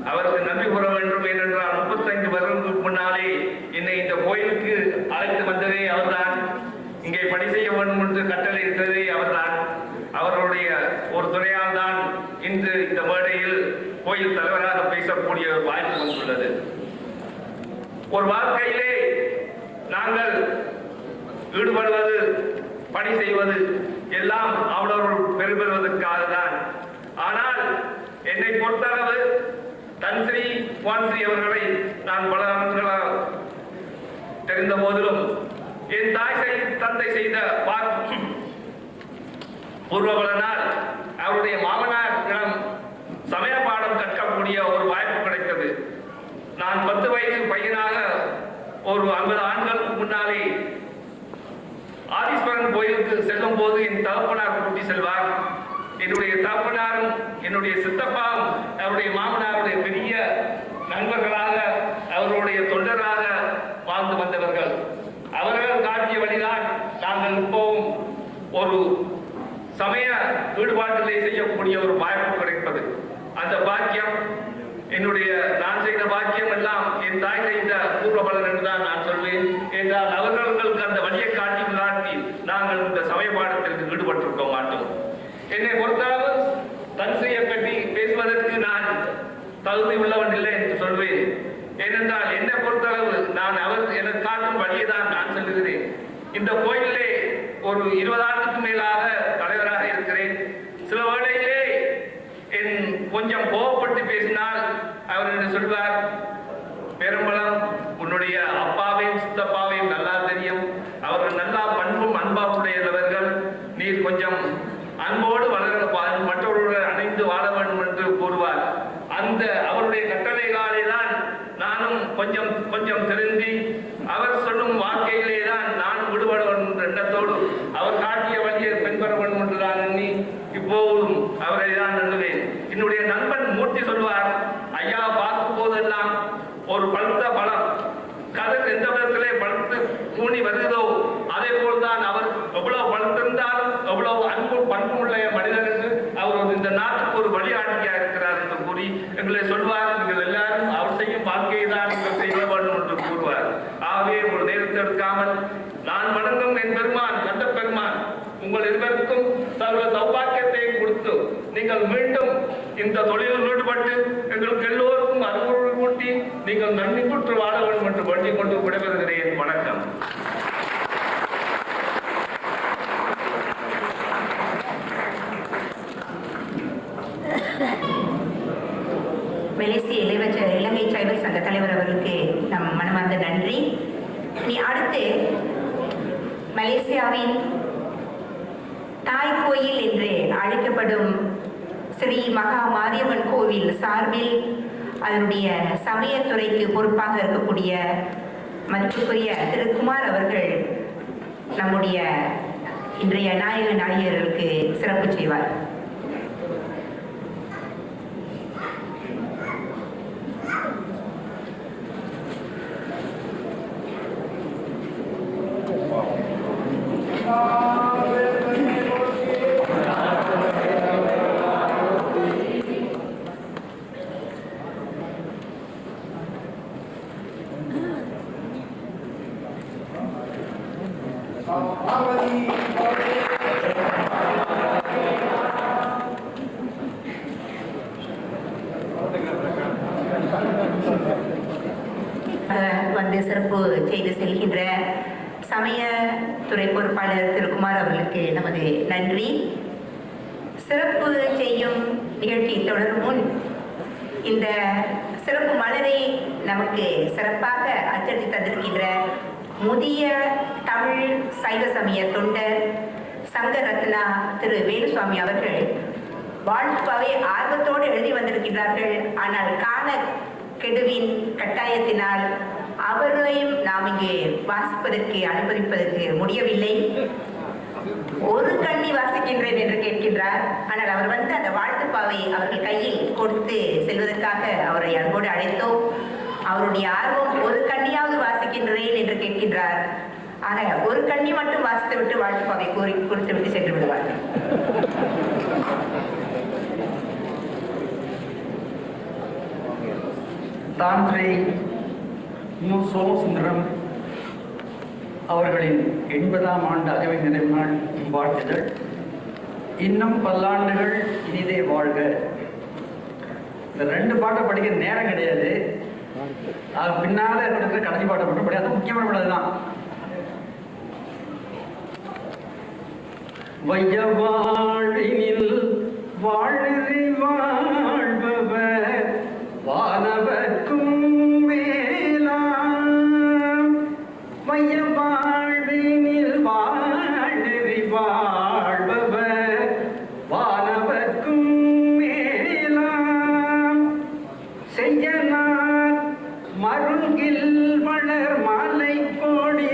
அவருக்கு நன்றி கூற வேண்டும். ஏனென்றால் 35 வருடங்களுக்கு முன்னாலே என்னை இந்த கோயிலுக்கு அழைத்து வந்ததே அவர்தான். இங்கே பணி செய்ய வேண்டும் என்று கட்டளை இருந்ததே அவர்தான். அவர்களுடைய ஒரு துணையால் தான் இன்று இந்த மேடையில் கோயில் தலைவராக பேசக்கூடிய வாய்ப்பு வந்துள்ளது. ஒரு வாழ்க்கையிலே நாங்கள் ஈடுபடுவது, பணி செய்வது எல்லாம் அவர்கள் பெறுவதற்காக தான். ஆனால் என்னை பொறுத்தளவு தன்ஸ்ரீ வான்ஸ்ரீ அவர்களை நான் பல ஆண்டுகளாக தெரிந்த போதிலும் என் தந்தை செய்த பூர்வபலனால் அவருடைய மாமனாரிடம் சமய பாடம் கற்கக்கூடிய ஒரு வாய்ப்பு கிடைத்தது. நான் 10 வயது பையனாக ஒரு 50 ஆண்டுகளுக்கு முன்னாலே ஆதீஸ்வரன் கோயிலுக்கு செல்லும் போது என் தகப்பனார் கூட்டி செல்வார். என்னுடைய தகப்பனாரும் என்னுடைய சித்தப்பாவும் அவருடைய மாமனாருடைய பெரிய நண்பர்களாக அவருடைய தொண்டராக வாழ்ந்து வந்தவர்கள். அவர்கள் காட்டிய வழிதான் நாங்கள் இப்போவும் ஒரு சமய ஈடுபாட்டிலே செய்யக்கூடிய ஒரு வாய்ப்பு கிடைப்பது. அந்த பாக்கியம் நான் செய்த பாக்கியம் எல்லாம் என் தாய் செய்த பூர்வபலன் என்றுதான் நான் சொல்வேன். என்றால் அவர்களுக்கு அந்த வழியை காட்டி நாங்கள் இந்த சமய பாடத்திற்கு ஈடுபட்டிருக்க மாட்டோம். என்னை பொறுத்தளவு தன்சையை பற்றி பேசுவதற்கு நான் தகுதி உள்ளவன் இல்லை என்று சொல்வேன். ஏனென்றால் என்னை பொறுத்தளவு நான் எனக்கு காட்டும் வழியை தான் நான் சொல்லுகிறேன். இந்த கோயிலே ஒரு 20 ஆண்டுக்கு மேலாக தலைவராக இருக்கிறேன். சில வேளையிலே கொஞ்சம் கோபப்பட்டு பேசினால் அவர் என்று சொல்வார், பெரும்பலம் உன்னுடைய அப்பாவையும் சித்தப்பாவையும் நல்லா தெரியும், அவர்கள் நல்லா பண்பும் அன்பாவுடையவர்கள், நீர் கொஞ்சம் அன்போடு மற்றவர்களுடன் அணைந்து வாழ வேண்டும் என்று கூறுவார். அந்த அவருடைய கட்டளைகளாலே தான் நானும் கொஞ்சம் திருந்தி அவர் சொல்லும் வாழ்க்கையிலே தான் நான் விடுபட வேண்டும் என்ற எண்ணத்தோடு அவர் காட்டிய வழியை பின்பற்ற வேண்டும் என்று நான் எண்ணி இப்போதும் அவரை தான் எண்ணுவேன். என்னுடைய நண்பன் மூர்த்தி சொல்வார், ஐயா பார்க்கும் போதெல்லாம் ஒரு பழுத்த பழம் கதிர் எந்த விதத்திலே பழுத்து கூணி வருகிறதோ அதே போல்தான் அவர் எவ்வளவு பழுத்திருந்தாலும் எவ்வளவு அன்பு பண்பு உள்ள மனிதர் என்று அவர் இந்த நாட்டுக்கு ஒரு வழிகாட்டியா இருக்கிறார் என்று கூறி எங்களை சொல்வார். நீங்கள் எல்லாரும் அவர் செய்யும் வாழ்க்கையை தான் நீங்கள் செய்ய வேண்டும் என்று கூறுவார். ஆகவே ஒரு நேரத்தை எடுக்காமல் நான் வணங்கும் என் பெருமான் கண்ட பெருமான் உங்கள் இருவருக்கும் சர்வ சௌபாக்கியத்தையும் கொடுத்து நீங்கள் மீண்டும் இந்த தொழிலில் ஈடுபட்டு எங்களுக்கு எல்லோருக்கும் அருள் கூட்டி நீங்கள் நன்றி பெற்று வாழ வேண்டும் என்று வேண்டிக் கொண்டு விடைபெறுகிறேன். வணக்கம். மலேசிய இலங்கை சைவ சங்க தலைவர் அவர்களுக்கு நம் மனமார்ந்த நன்றி. இனி அடுத்து மலேசியாவின் தாய் கோயில் என்று அழைக்கப்படும் ஸ்ரீ மகா மாரியம்மன் கோவில் சார்பில் அதனுடைய சமயத்துறைக்கு பொறுப்பாக இருக்கக்கூடிய மதிப்புக்குரிய திரு குமார் அவர்கள் நம்முடைய இன்றைய நாயக நாயகர்களுக்கு சிறப்பு செய்வார். வந்து சிறப்பு செய்து செல்கின்ற சமயத்துறை பொறுப்பாளர் திரு குமார் அவர்களுக்கு நமது நன்றி. சிறப்பு செய்யும் நிகழ்ச்சி தொடரும் முன் இந்த சிறப்பு மலரை நமக்கு சிறப்பாக அச்சடித்து தந்திருக்கின்ற முதிய தமிழ் சைவ சமய தொண்டர் சங்க ரத்னா திரு வேலுசுவாமி அவர்கள் வாழ்த்துப்பாவை ஆர்வத்தோடு எழுதி வந்திருக்கின்றார்கள். ஆனால் கால கெடுவின் கட்டாயத்தினால் அவரையும் நாம் இங்கே வாசிப்பதற்கு அனுமதிப்பதற்கு முடியவில்லை. ஒரு கண்ணி வாசிக்கின்றேன் என்று கேட்கின்றார். ஆனால் அவர் வந்து அந்த வாழ்த்துப்பாவை அவர்கள் கையில் கொடுத்து செல்வதற்காக அவரை அன்போடு அழைத்தோம். அவருடைய ஆர்வம் ஒரு கண்ணியாவது வாசிக்கின்றேன் என்று கேட்கின்றார். ஆக ஒரு கண்ணி மட்டும் வாசித்து விட்டு வாழ்த்துப்பாவை கொடுத்து விட்டு சென்று விடுவார்கள். தாந்திரை மு. சோமசுந்தரம் அவர்களின் 80ஆம் ஆண்டு அகவை நிறைவு நாள் வாழ்த்துதல். இன்னும் பல்லாண்டுகள் இனிதே வாழ்க. இந்த 2 பாட்டை படிக்கிற நேரம் கிடையாது. அது பின்னால இருக்கிற கடைசி பாட்டை மட்டும் படியாது. முக்கியமான பாடல் தான். வைய வாழ்வினில் வாழ்வி வாழ்பவர் வானவர்க்கும் மேலாம் மைய வாழ்வினில் வாழ்நெறி வாழ்பவர் வானவர்க்கும் மேலாம் செய்யனார் மருங்கில் வளர் மாலை கொடி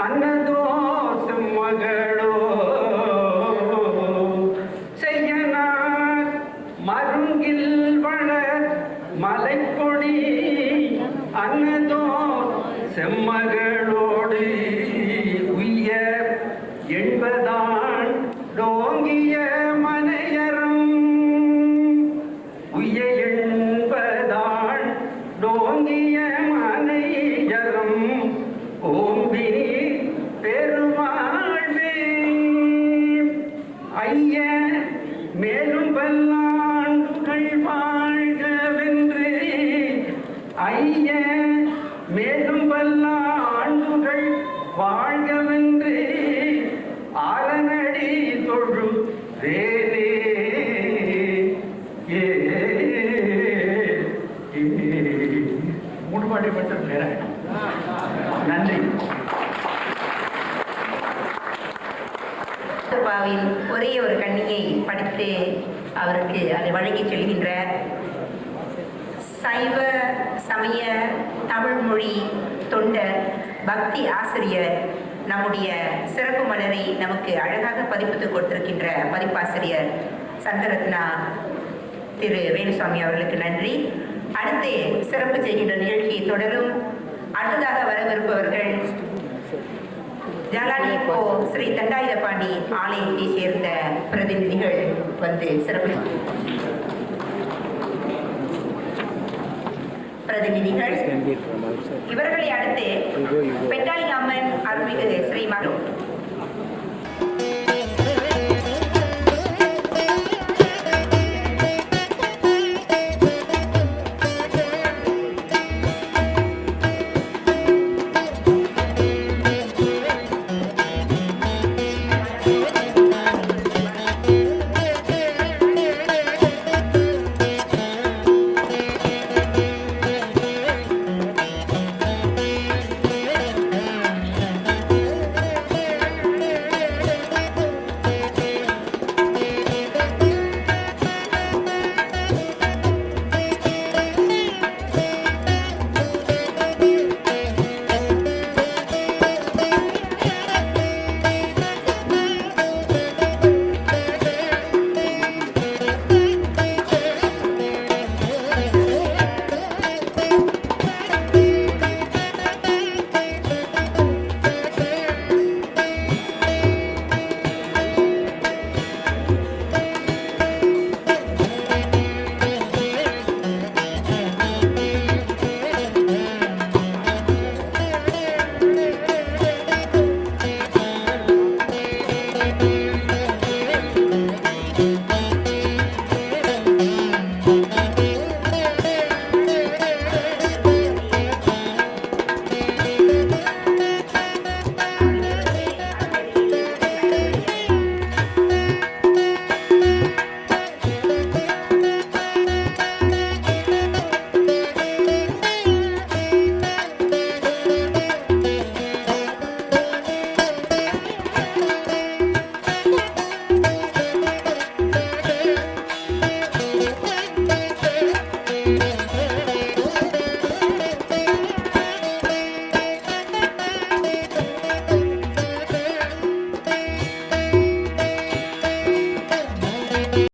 அன்னதோசம் மகளோ செய்யனார் மருங்கில் வளர் மலைக்கொடி அன்னதோ செம்மகளோடு உய்ய என்பதான் டோங்கிய மனையரம் உய்ய என்பதான் டோங்கிய மனையரம் ஓம்பி பெருமாள்வே ஐய மேலும் பல்லாண்டுகள் வாழ்கவென்று ஐய மேலும் பல்லாண்டுகள் வாழ்கவென்று ஆரணடி தொழு வேலே மூடுபாடு பட்ட நேரம். நன்றி. பாவின் ஒரே ஒரு கண்ணியை படித்து அவருக்கு அதை வழங்கி செல்கின்ற சைவ சமய தமிழ் மொழி தொண்டர் பக்தி ஆசிரியர் நம்முடைய சிறப்பு மலரை நமக்கு அழகாக பதிப்பித்து கொடுத்திருக்கின்ற பதிப்பாசிரியர் சங்கரத்னா திரு வேணுசாமி அவர்களுக்கு நன்றி. அடுத்து சிறப்பு செய்கின்ற நிகழ்ச்சியை தொடரும். அடுத்ததாக வரவிருப்பவர்கள் ஜாலானி இப்போ ஸ்ரீ தண்டாயுதபாணி ஆலயத்தை சேர்ந்த பிரதிநிதிகள் வந்து சிறப்பு பிரதிநிதிகள். இவர்களை அடுத்து பெண்டாளி அம்மன் அருள்மிகு ஸ்ரீ